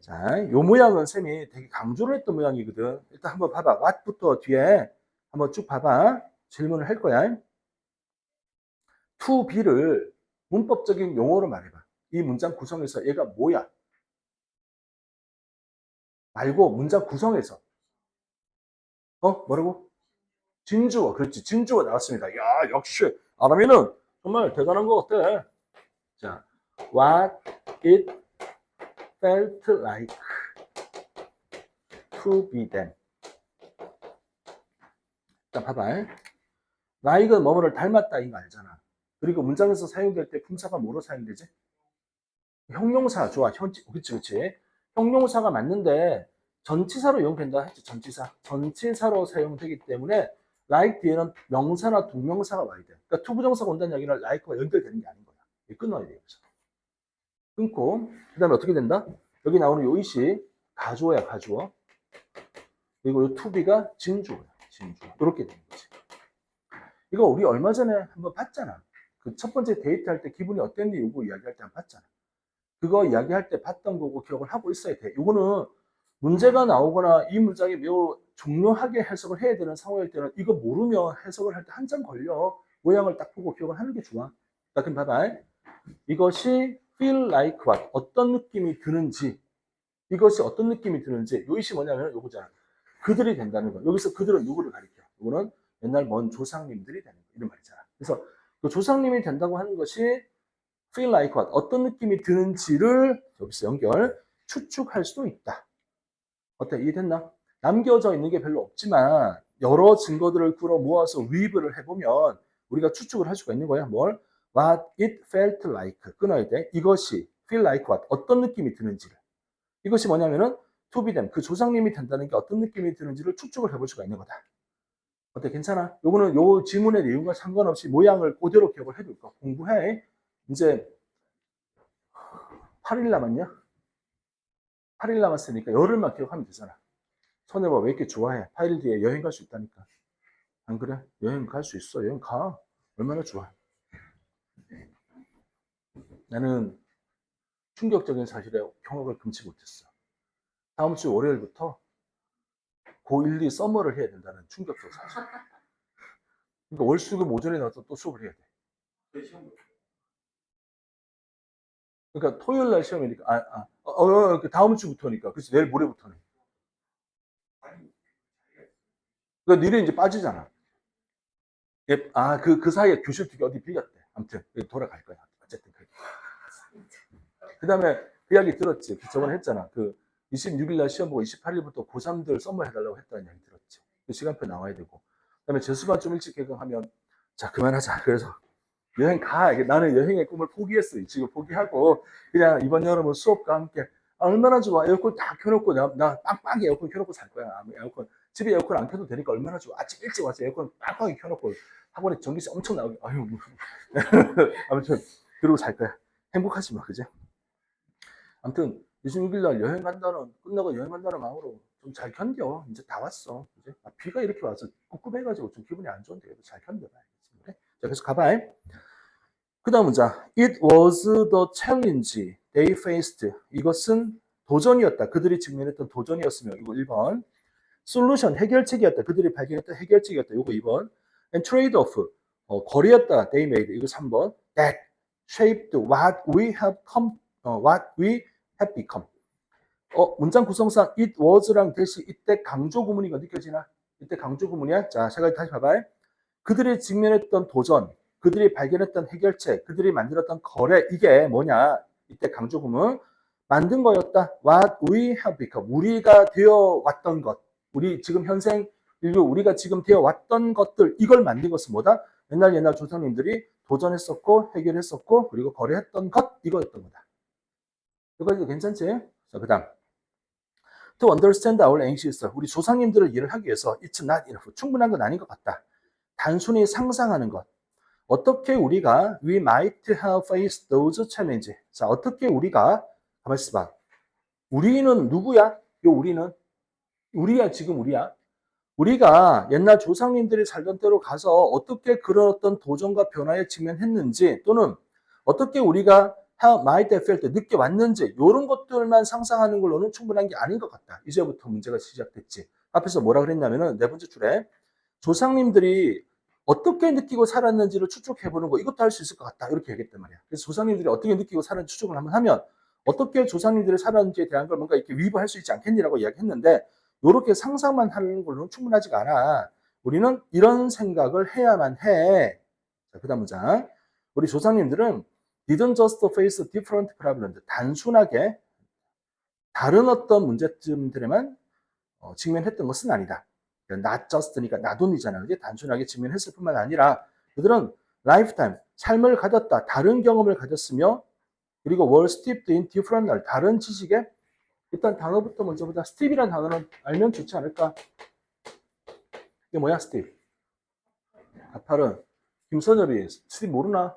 자, 요 모양은 쌤이 되게 강조를 했던 모양이거든. 일단 한번 봐봐. what부터 뒤에 한번 쭉 봐봐. 질문을 할 거야. to be를 문법적인 용어로 말해봐. 이 문장 구성에서 얘가 뭐야? 말고 문장 구성에서. 뭐라고? 진주어. 그렇지. 진주어 나왔습니다. 야, 역시 아람이는 정말 대단한 것 같아. 자, what it felt like to be them. 자, 봐봐. like은 뭐뭐를 닮았다 이거 알잖아. 그리고 문장에서 사용될 때 품사가 뭐로 사용되지? 형용사. 좋아. 그치. 형용사가 맞는데 전치사로 이용된다 했지. 전치사로 사용되기 때문에 like 뒤에는 명사나 동명사가 와야 돼. 그러니까 투부정사가 온다는 얘기는 like와 연결되는 게 아닌 거야. 끊어야 돼. 여기서. 끊고 그 다음에 어떻게 된다? 여기 나오는 요 이시 가주어야. 가주어. 그리고 요 to be가 진주어야. 진주어. 이렇게 되는 거지. 이거 우리 얼마 전에 한번 봤잖아. 그 첫 번째 데이트할 때 기분이 어땠는지 요거 이야기할 때 한번 봤잖아. 그거 이야기할 때 봤던 거고 기억을 하고 있어야 돼. 이거는 문제가 나오거나 이 문장이 매우 중요하게 해석을 해야 되는 상황일 때는 이거 모르면 해석을 할 때 한참 걸려. 모양을 딱 보고 기억을 하는 게 좋아. 자, 그럼 봐봐. 이것이 feel like what? 어떤 느낌이 드는지. 이것이 어떤 느낌이 드는지. 이것이 뭐냐면 요거잖아. 그들이 된다는 거. 여기서 그들은 누구를 가리켜? 이거는 옛날 먼 조상님들이 되는 거. 이런 말이잖아. 그래서 그 조상님이 된다고 하는 것이 feel like what? 어떤 느낌이 드는지를 여기서 연결, 추측할 수도 있다. 어때? 이해됐나? 남겨져 있는 게 별로 없지만 여러 증거들을 끌어 모아서 위브를 해보면 우리가 추측을 할 수가 있는 거야. 뭘? What it felt like. 끊어야 돼. 이것이 feel like what? 어떤 느낌이 드는지를. 이것이 뭐냐면은 to be them. 그 조상님이 된다는 게 어떤 느낌이 드는지를 추측을 해볼 수가 있는 거다. 어때? 괜찮아? 요거는 요 지문의 내용과 상관없이 모양을 그대로 기억을 해둘 거. 공부해. 이제 8일 남았냐? 8일 남았으니까 열흘만 기억하면 되잖아. 선혜봐 왜 이렇게 좋아해? 8일 뒤에 여행 갈 수 있다니까. 안 그래? 여행 갈 수 있어. 여행 가. 얼마나 좋아. 나는 충격적인 사실에 경악을 금치 못했어. 다음 주 월요일부터 고1, 2 서머를 해야 된다는 충격적 사실. 그러니까 월수금 오전에 나와서 또 수업을 해야 돼. 그러니까 토요일 날 시험이니까 다음 주부터니까. 그래서 내일 모레부터네. 그러니까 니네 이제 빠지잖아. 그 사이에 교실 두개 어디 빌렸대. 아무튼 돌아갈 거야. 어쨌든 그 다음에 그 이야기 들었지. 저번에 했잖아. 그 26일 날 시험 보고 28일부터 고3들 썸머 해달라고 했다는 이야기 들었지. 그 시간표 나와야 되고. 그 다음에 재수반 좀 일찍 개강하면 자 그만하자. 그래서 여행 가. 나는 여행의 꿈을 포기했어. 지금 포기하고 그냥 이번 여름은 수업과 함께 얼마나 좋아. 에어컨 다 켜놓고 나 빵빵히 에어컨 켜놓고 살 거야. 에어컨 집에 에어컨 안 켜도 되니까 얼마나 좋아. 아침 일찍 와서 에어컨 빵빵히 켜놓고 학원에 전기세 엄청 나오게. 아유 아무튼 그러고 살 거야. 행복하지 마, 그지? 아무튼 26일 날 여행 간다는 끝나고 여행 간다는 마음으로 좀 잘 견뎌. 이제 다 왔어. 그지? 비가 이렇게 와서 꿉꿉해가지고 좀 기분이 안 좋은데 그래도 잘 견뎌봐야겠지. 그래? 자, 그래서 가봐. 그 다음 문장. It was the challenge they faced. 이것은 도전이었다. 그들이 직면했던 도전이었으며 이거 1번. Solution, 해결책이었다. 그들이 발견했던 해결책이었다. 이거 2번. And trade-off, 거리였다. They made. 이거 3번. That shaped what we have become. 문장 구성상 it was랑 대시 이때 강조 구문이가 느껴지나? 이때 강조 구문이야. 자, 제가 다시 봐봐요. 그들이 직면했던 도전, 그들이 발견했던 해결책, 그들이 만들었던 거래, 이게 뭐냐? 이때 강조 구문 만든 거였다. What we have become. 우리가 되어 왔던 것. 우리 지금 현생 인류, 우리가 지금 되어 왔던 것들, 이걸 만든 것은 뭐다? 옛날 조상님들이 도전했었고, 해결했었고, 그리고 거래했던 것, 이거였던 거다. 이거 괜찮지? 자, 그 다음. To understand our ancestors. 우리 조상님들을 이해를 하기 위해서 it's not enough. 충분한 건 아닌 것 같다. 단순히 상상하는 것. 어떻게 우리가 we might have faced those challenges. 자, 어떻게 우리가 가만 있어봐. 우리는 누구야? 요 우리는 우리야. 지금 우리야. 우리가 옛날 조상님들이 살던 때로 가서 어떻게 그런 어떤 도전과 변화에 직면했는지 또는 어떻게 우리가 how might have felt 느껴왔는지 이런 것들만 상상하는 걸로는 충분한 게 아닌 것 같다. 이제부터 문제가 시작됐지. 앞에서 뭐라 그랬냐면은 네 번째 줄에 조상님들이 어떻게 느끼고 살았는지를 추측해보는 거 이것도 할 수 있을 것 같다. 이렇게 얘기했단 말이야. 그래서 조상님들이 어떻게 느끼고 살았는지 추측을 한번 하면 어떻게 조상님들이 살았는지에 대한 걸 뭔가 이렇게 위부할 수 있지 않겠니라고 이야기했는데 이렇게 상상만 하는 걸로는 충분하지가 않아. 우리는 이런 생각을 해야만 해. 자, 그 다음 문장. 우리 조상님들은 didn't just face different problems. 단순하게 다른 어떤 문제점들에만 직면했던 것은 아니다. not just니까 나돈이잖아. 그지? 단순하게 직면했을 뿐만 아니라 그들은 lifetime, 삶을 가졌다. 다른 경험을 가졌으며 그리고 were steeped in different knowledge. 다른 지식에 일단 단어부터 먼저 보자. 스팁이라는 단어는 알면 좋지 않을까? 이게 뭐야, 스팁? 가팔은 김선엽이 스팁 모르나?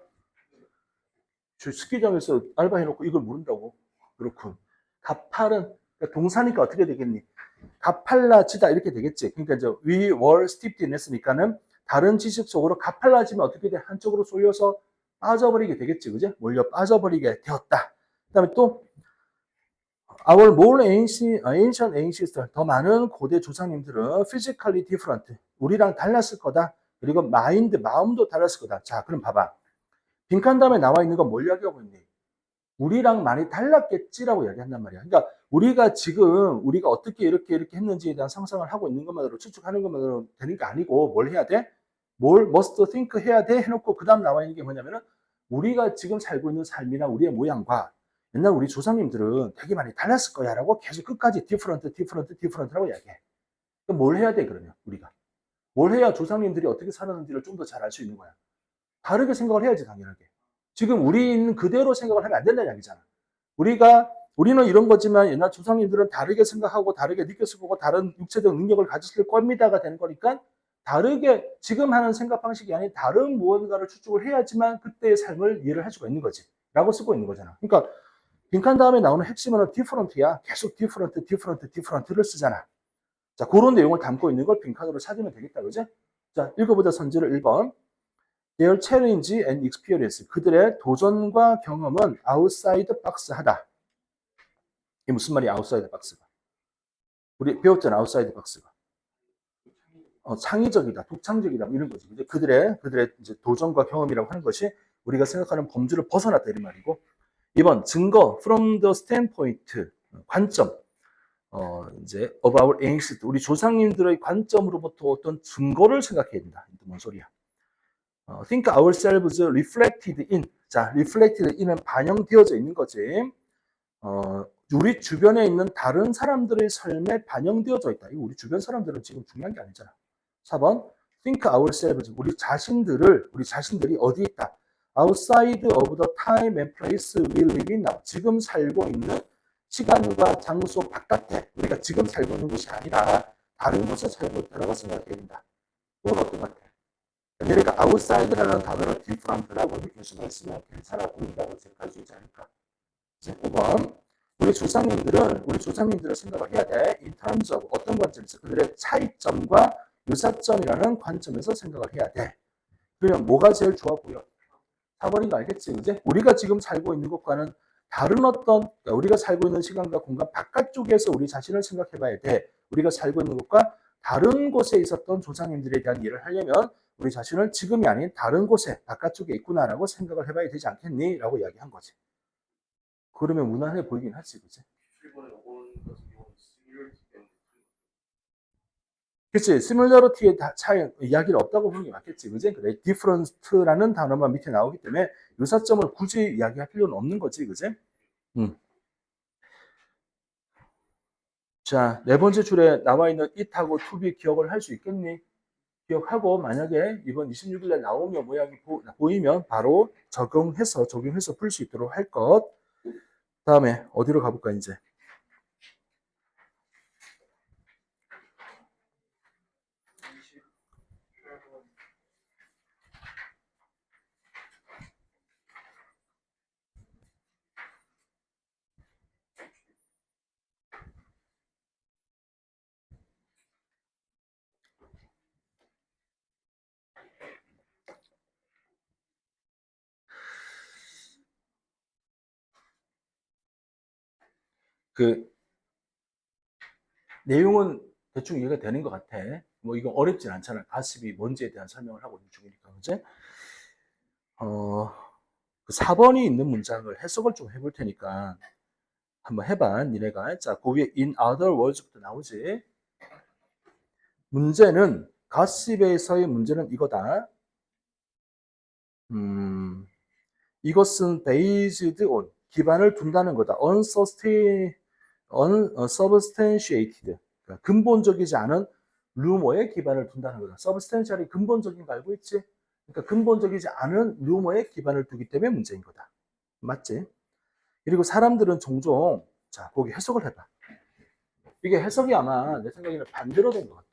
스키장에서 알바해놓고 이걸 모른다고? 그렇군. 가팔은 그러니까 동사니까 어떻게 되겠니? 가팔라지다 이렇게 되겠지. 그러니까 이제 we were steeped in 했으니까는 다른 지식 속으로 가팔라지면 어떻게 돼? 한쪽으로 쏠려서 빠져버리게 되겠지, 그지? 몰려 빠져버리게 되었다. 그다음에 또 our more ancient ancestors 더 많은 고대 조상님들은 physically different 우리랑 달랐을 거다. 그리고 마인드 마음도 달랐을 거다. 자, 그럼 봐봐. 빈칸 다음에 나와 있는 건 뭘 이야기하고 있니? 우리랑 많이 달랐겠지라고 이야기한단 말이야. 그러니까 우리가 지금 우리가 어떻게 이렇게 했는지에 대한 상상을 하고 있는 것만으로 추측하는 것만으로 되는 게 아니고 뭘 해야 돼? 뭘 must think 해야 돼 해놓고 그 다음 나와 있는 게 뭐냐면은 우리가 지금 살고 있는 삶이나 우리의 모양과 옛날 우리 조상님들은 되게 많이 달랐을 거야 라고 계속 끝까지 different라고 이야기해. 그럼 뭘 해야 돼 그러면 우리가? 뭘 해야 조상님들이 어떻게 살았는지를 좀 더 잘 알 수 있는 거야? 다르게 생각을 해야지 당연하게. 지금 우리는 그대로 생각을 하면 안 된다는 이야기잖아. 우리는 이런 거지만 옛날 조상님들은 다르게 생각하고 다르게 느꼈을 거고 다른 육체적 능력을 가졌을 겁니다가 되는 거니까 다르게 지금 하는 생각 방식이 아닌 다른 무언가를 추측을 해야지만 그때의 삶을 이해를 할 수가 있는 거지. 라고 쓰고 있는 거잖아. 그러니까 빈칸 다음에 나오는 핵심은 different야. 계속 different를 쓰잖아. 자, 그런 내용을 담고 있는 걸 빈칸으로 찾으면 되겠다. 그지? 자, 읽어보자. 선지를 1번. Their challenge and experience. 그들의 도전과 경험은 outside box 하다. 이게 무슨 말이야, outside box가? 우리 배웠잖아, outside box가. 창의적이다, 독창적이다, 이런 거지. 그들의 이제 도전과 경험이라고 하는 것이 우리가 생각하는 범주를 벗어났다, 이런 말이고. 2번, 증거, from the standpoint, 관점. 이제 of our ancestors. 우리 조상님들의 관점으로부터 어떤 증거를 생각해야 된다. 뭔 소리야? think ourselves reflected in. 자, reflected in은 반영되어져 있는 거지. 우리 주변에 있는 다른 사람들의 삶에 반영되어져 있다. 이거 우리 주변 사람들은 지금 중요한 게 아니잖아. 4번, think ourselves. 우리 자신들이 어디 있다? outside of the time and place we live in now. 지금 살고 있는 시간과 장소 바깥에 우리가 지금 살고 있는 곳이 아니라 다른 곳에 살고 있다고 생각해야 된다. 이건 어떤 것 같아? 그러니까 outside라는 단어를 different라고 느낄 수가 있으면 괜찮아 보인다고 생각할 수 있지 않을까? 5번, 우리 조상님들을 생각을 해야 돼. in terms of 어떤 관점에서 그들의 차이점과 유사점이라는 관점에서 생각을 해야 돼. 그러면 뭐가 제일 좋아 보여? 4번인 거 알겠지? 이제 우리가 지금 살고 있는 것과는 다른 어떤 우리가 살고 있는 시간과 공간 바깥쪽에서 우리 자신을 생각해 봐야 돼. 우리가 살고 있는 것과 다른 곳에 있었던 조상님들에 대한 이해를 하려면 우리 자신을 지금이 아닌 다른 곳에 바깥쪽에 있구나라고 생각을 해봐야 되지 않겠니? 라고 이야기한 거지. 그러면 무난해 보이긴 하지, 그치? 그치? 시뮬러리티의 차이, 이야기를 없다고 보는 게 맞겠지, 그치? 그래, different라는 단어만 밑에 나오기 때문에 유사점을 굳이 이야기할 필요는 없는 거지, 그치? 자, 네 번째 줄에 나와 있는 it하고 to be 기억을 할 수 있겠니? 기억하고 만약에 이번 26일 날 나오면 모양이 보이면 바로 적용해서 풀 수 있도록 할 것. 다음에 어디로 가볼까 이제? 그 내용은 대충 이해가 되는 것 같아. 뭐 이거 어렵진 않잖아. 가십이 뭔지에 대한 설명을 하고 있는 중이니까, 그지? 그 4번이 있는 문장을 해석을 좀 해볼 테니까 한번 해봐, 니네가. 자, 그 위에 in other words부터 나오지. 문제는 가십에서의 문제는 이거다. 이것은 based on 기반을 둔다는 거다. unsubstantiated 그러니까 근본적이지 않은 루머에 기반을 둔다는 거다. substantial이 근본적인 거 알고 있지? 그러니까 근본적이지 않은 루머에 기반을 두기 때문에 문제인 거다. 맞지? 그리고 사람들은 종종 자, 거기 해석을 해봐. 이게 해석이 아마 내 생각에는 반대로 된 것 같아.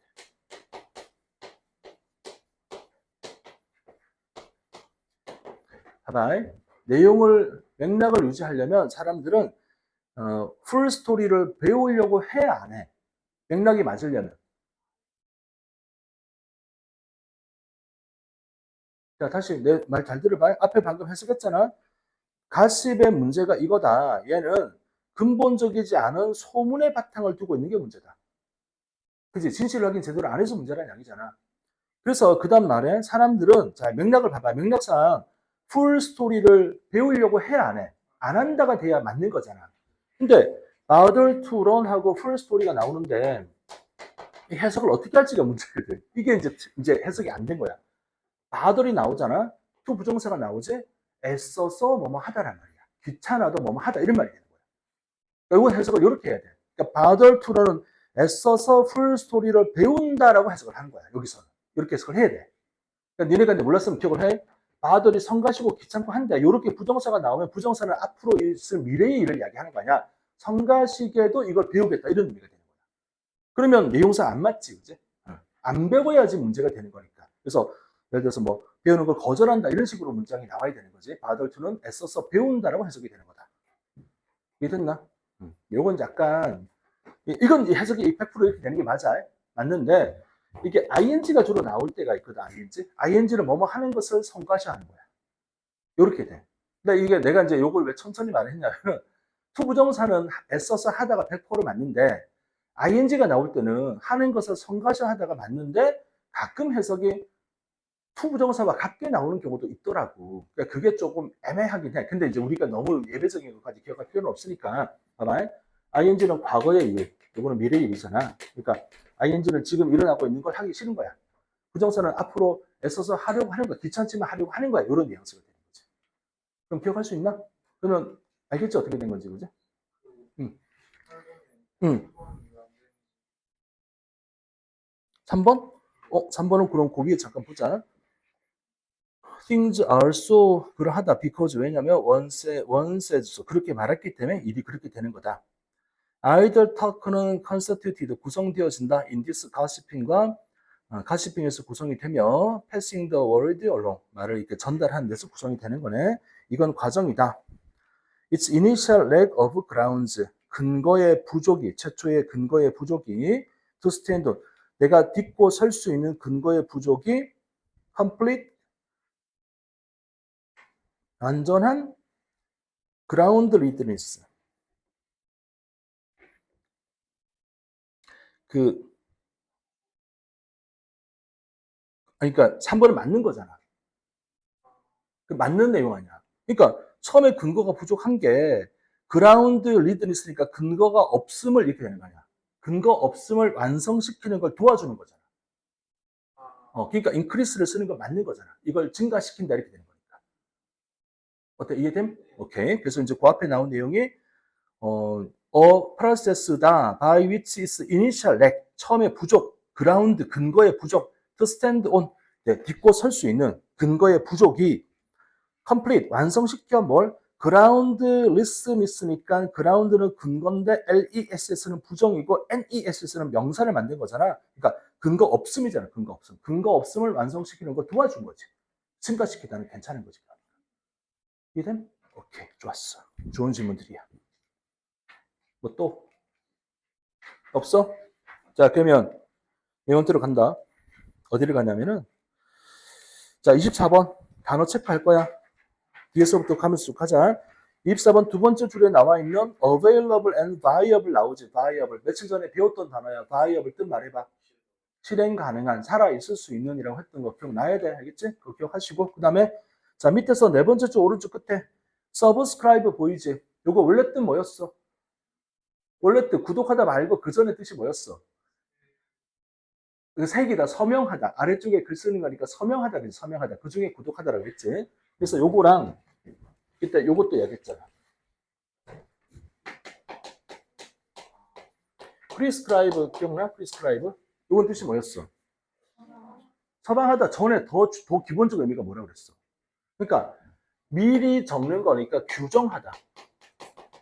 봐봐. 내용을 맥락을 유지하려면 사람들은 풀 스토리를 배우려고 해, 안 해? 맥락이 맞으려면. 자, 다시 내 말 잘 들어봐요. 앞에 방금 해석했잖아. 가십의 문제가 이거다. 얘는 근본적이지 않은 소문의 바탕을 두고 있는 게 문제다. 그지? 진실을 확인 제대로 안 해서 문제라는 이야기잖아. 그래서 그 다음 말에 사람들은, 자, 맥락을 봐봐. 맥락상 풀 스토리를 배우려고 해, 안 해? 안 한다가 돼야 맞는 거잖아. 근데, bother to learn 하고 풀 스토리가 나오는데, 이 해석을 어떻게 할지가 문제거든. 이게 이제 해석이 안 된 거야. bother이 나오잖아. to 부정사가 나오지? 애써서 뭐뭐 하다란 말이야. 귀찮아도 뭐뭐 하다. 이런 말이 되는 거야. 그러니까 이건 해석을 이렇게 해야 돼. 그러니까 bother to는 애써서 풀 스토리를 배운다라고 해석을 하는 거야. 여기서는. 이렇게 해석을 해야 돼. 그러니까 니네가 이제 몰랐으면 기억을 해. 바들이 성가시고 귀찮고 한다. 이렇게 부정사가 나오면 부정사는 앞으로 있을 미래의 일을 이야기하는 거 아니야. 성가시게도 이걸 배우겠다. 이런 의미가 되는 거야. 그러면 내용상 안 맞지, 그지? 안 배워야지 문제가 되는 거니까. 그래서 예를 들어서 뭐 배우는 걸 거절한다 이런 식으로 문장이 나와야 되는 거지. 바들투는 애써서 배운다라고 해석이 되는 거다. 이해됐나? 요건 약간 이건 해석이 100% 이렇게 되는 게 맞아. 맞는데 이게 ing가 주로 나올 때가 있거든. ing는 뭐뭐 하는 것을 성과시하는 거야. 이렇게 돼. 근데 이게 내가 이제 요걸 왜 천천히 말했냐면 투부정사는 애써서 하다가 100% 맞는데 ing가 나올 때는 하는 것을 성과시하다가 맞는데 가끔 해석이 투부정사와 같게 나오는 경우도 있더라고. 그러니까 그게 조금 애매하긴 해. 근데 이제 우리가 너무 예배적인 것까지 기억할 필요는 없으니까. 봐봐. ing는 과거의 일, 이거는 미래의 일이잖아. 그러니까 ing는 지금 일어나고 있는 걸 하기 싫은 거야. 부정사는 앞으로 애써서 하려고 하는 거야. 귀찮지만 하려고 하는 거야. 이런 뉘앙스가 되는 거지. 그럼 기억할 수 있나? 그러면 알겠지? 어떻게 된 건지, 그죠? 응. 응. 3번? 3번은 그럼 그 위에 잠깐 보자. things are so 그러하다 because 왜냐면 one says so 그렇게 말했기 때문에 일이 그렇게 되는 거다. idle talk는 constituted 구성되어진다. in this gossiping과 가시핑에서 구성이 되며 passing the word along 말을 이렇게 전달하는 데서 구성이 되는 거네. 이건 과정이다. Its initial lack of grounds 근거의 부족이 최초의 근거의 부족이 to stand on 내가 딛고 설 수 있는 근거의 부족이 complete 완전한 groundlessness 그 그러니까 3번은 맞는 거잖아. 그 맞는 내용 아니야. 그러니까 처음에 근거가 부족한 게 그라운드 리드니스니까 근거가 없음을 이렇게 되는 거 아니야. 근거 없음을 완성시키는 걸 도와주는 거잖아. 그러니까 increase를 쓰는 건 맞는 거잖아. 이걸 증가시킨다 이렇게 되는 거니까. 어때? 이해됨? 오케이. 그래서 이제 그 앞에 나온 내용이 process다 by which is initial lack, 처음에 부족, ground, 근거의 부족, to stand on, 네, 딛고 설 수 있는 근거의 부족이 complete, 완성시켜 뭘? groundlessness니까 ground는 근거인데 less는 부정이고 ness는 명사를 만든 거잖아. 그러니까 근거 없음이잖아. 근거 없음. 근거 없음을 완성시키는 걸 도와준 거지. 증가시키다는 괜찮은 거지. 이해됨? 오케이, 좋았어. 좋은 질문들이야. 뭐 또? 없어? 자, 그러면 메몬트로 간다. 어디를 가냐면은 자, 24번 단어 체크할 거야. 뒤에서부터 가면서 쭉 하자. 24번 두 번째 줄에 나와 있는 available and viable 나오지. viable. 며칠 전에 배웠던 단어야. viable 뜻 말해봐. 실행 가능한, 살아 있을 수 있는이라고 했던 거 기억나야 돼. 알겠지? 그거 기억하시고. 그 다음에 자, 밑에서 네 번째 줄 오른쪽 끝에 subscribe 보이지? 요거 원래 뜻 뭐였어? 원래 뜻 구독하다 말고 그 전에 뜻이 뭐였어? 그 세 개 다 서명하다. 아래쪽에 글 쓰는 거니까 서명하다 그랬지. 서명하다. 그 중에 구독하다라고 했지. 그래서 요거랑 이때 요것도 얘기했잖아. prescribe 기억나? prescribe? 요건 뜻이 뭐였어? 처방하다 전에 더 기본적 의미가 뭐라고 그랬어? 그러니까 미리 적는 거니까 규정하다.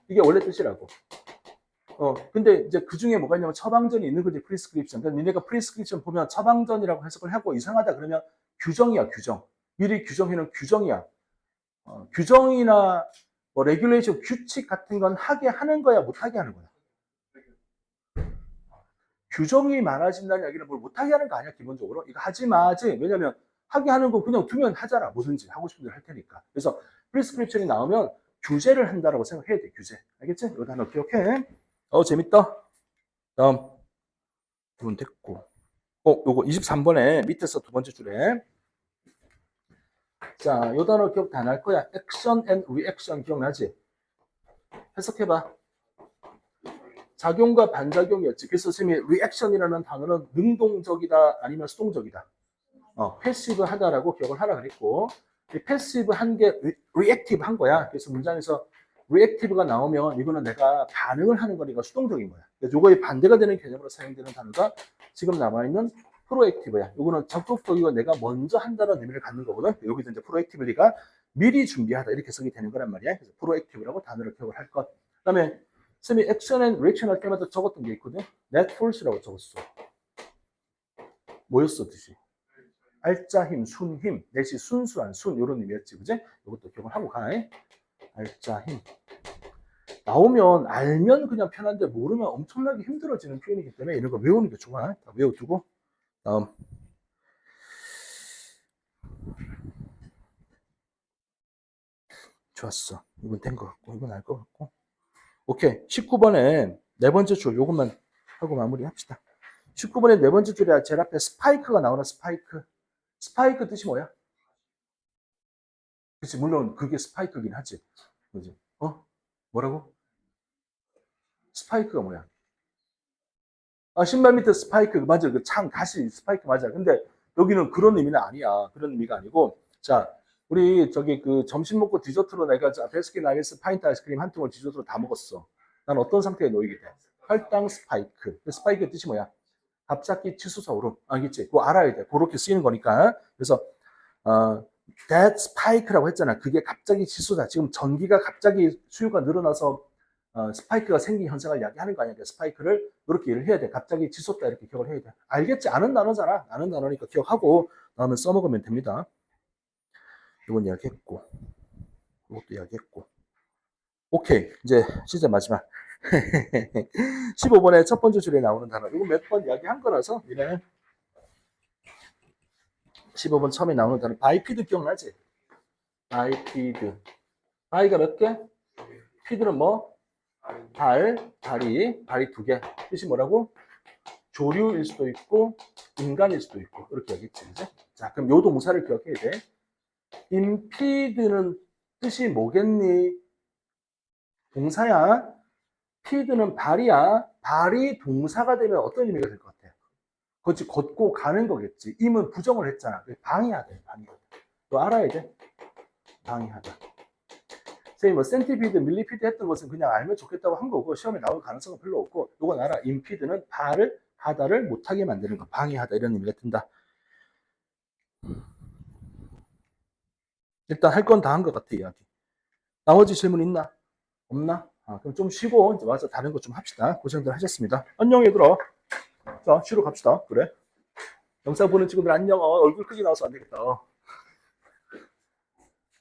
이게 원래 뜻이라고. 근데 이제 그 중에 뭐가 있냐면 처방전이 있는 거지, 프리스크립션. 그러니까 니네가 프리스크립션 보면 처방전이라고 해석을 하고 이상하다 그러면 규정이야, 규정. 미리 규정해놓은 규정이야. 규정이나 뭐 레귤레이션, 규칙 같은 건 하게 하는 거야, 못 하게 하는 거야. 규정이 많아진다는 얘기는 뭘 못하게 하는 거 아니야, 기본적으로. 이거 하지 마지. 왜냐면 하게 하는 거 그냥 두면 하잖아. 뭐든지 하고 싶은 대로 할 테니까. 그래서 프리스크립션이 나오면 규제를 한다라고 생각해야 돼, 규제. 알겠지? 이거 단어 기억해. 재밌다. 다음. 이건 됐고. 요거 23번에 밑에서 두 번째 줄에. 자, 요 단어 기억 다 날 거야. 액션 앤 리액션 기억나지? 해석해봐. 작용과 반작용이었지. 그래서 선생님이 리액션이라는 단어는 능동적이다 아니면 수동적이다. 패시브 하다라고 기억을 하라 그랬고, 이 패시브 한 게 리액티브 한 거야. 그래서 문장에서 리액티브가 나오면 이거는 내가 반응을 하는 거니까 수동적인 거야. 그래서 요거의 반대가 되는 개념으로 사용되는 단어가 지금 남아있는 프로액티브야. 요거는 적극적이고 내가 먼저 한다는 의미를 갖는 거거든. 여기서 이제 프로액티브리가 미리 준비하다 이렇게 해석이 되는 거란 말이야. 그래서 프로액티브라고 단어를 기억을 할 것. 그 다음에 쌤이 액션 앤 리액션 할 때마다 적었던 게 있거든. netforce라고 적었어. 뭐였어 뜻이? 알짜 힘, 순 힘, 넷이 순수한 순 이런 의미였지, 그지? 이것도 기억을 하고 가. 알짜 힘. 나오면 알면 그냥 편한데 모르면 엄청나게 힘들어지는 표현이기 때문에 이런 거 외우는 게 좋아. 다 외워두고. 다음. 좋았어. 이건 된 것 같고, 이건 알 것 같고. 오케이. 19번에 네 번째 줄 요것만 하고 마무리 합시다. 19번에 네 번째 줄에 제일 앞에 스파이크가 나오나, 스파이크. 스파이크 뜻이 뭐야? 그치, 물론 그게 스파이크긴 하지. 그지? 뭐라고? 스파이크가 뭐야? 신발 밑에 스파이크, 맞아. 그 창, 가시 스파이크 맞아. 근데 여기는 그런 의미는 아니야. 그런 의미가 아니고. 자, 우리 저기 그 점심 먹고 디저트로 내가 베스킨 라빈스 파인트 아이스크림 한 통을 디저트로 다 먹었어. 난 어떤 상태에 놓이게 돼? 혈당 스파이크. 스파이크의 뜻이 뭐야? 갑자기 치솟아 오름. 알겠지? 그거 알아야 돼. 그렇게 쓰이는 거니까. 그래서, that spike라고 했잖아. 그게 갑자기 치솟아. 지금 전기가 갑자기 수요가 늘어나서 스파이크가 생긴 현상을 이야기하는 거 아니야. 스파이크를 이렇게 일을 해야 돼. 갑자기 치솟다 이렇게 기억을 해야 돼. 알겠지? 아는 단어잖아. 아는 단어니까 기억하고 다음에 써먹으면 됩니다. 이건 이야기했고 이것도 이야기했고 오케이. 이제 진짜 마지막 15번에 첫 번째 줄에 나오는 단어. 이거 몇 번 이야기한 거라서 이래. 15번 처음에 나오는 단어. 바이피드 기억나지? 바이피드. 바이가 몇 개? 피드는 뭐? 발이 두 개. 뜻이 뭐라고? 조류일 수도 있고 인간일 수도 있고 이렇게 얘기했지, 그지? 자, 그럼 요 동사를 기억해야 돼. 임피드는 뜻이 뭐겠니? 동사야. 피드는 발이야. 발이 동사가 되면 어떤 의미가 될 것 같아? 그렇지, 걷고 가는 거겠지. 임은 부정을 했잖아. 방해하다, 방해하다. 너 알아야 돼. 방해하다. 선생님 뭐 센티피드, 밀리피드 했던 것은 그냥 알면 좋겠다고 한 거고 시험에 나올 가능성은 별로 없고 요건 알아. 임피드는 바다를 못하게 만드는 거, 방해하다 이런 의미가 든다. 일단 할 건 다 한 것 같아 이야기. 나머지 질문 있나? 없나? 그럼 좀 쉬고 이제 와서 다른 거 좀 합시다. 고생들 하셨습니다. 안녕 얘들아. 자 쉬러 갑시다. 그래. 영상 보는 친구들 안녕. 얼굴 크게 나와서 안 되겠다.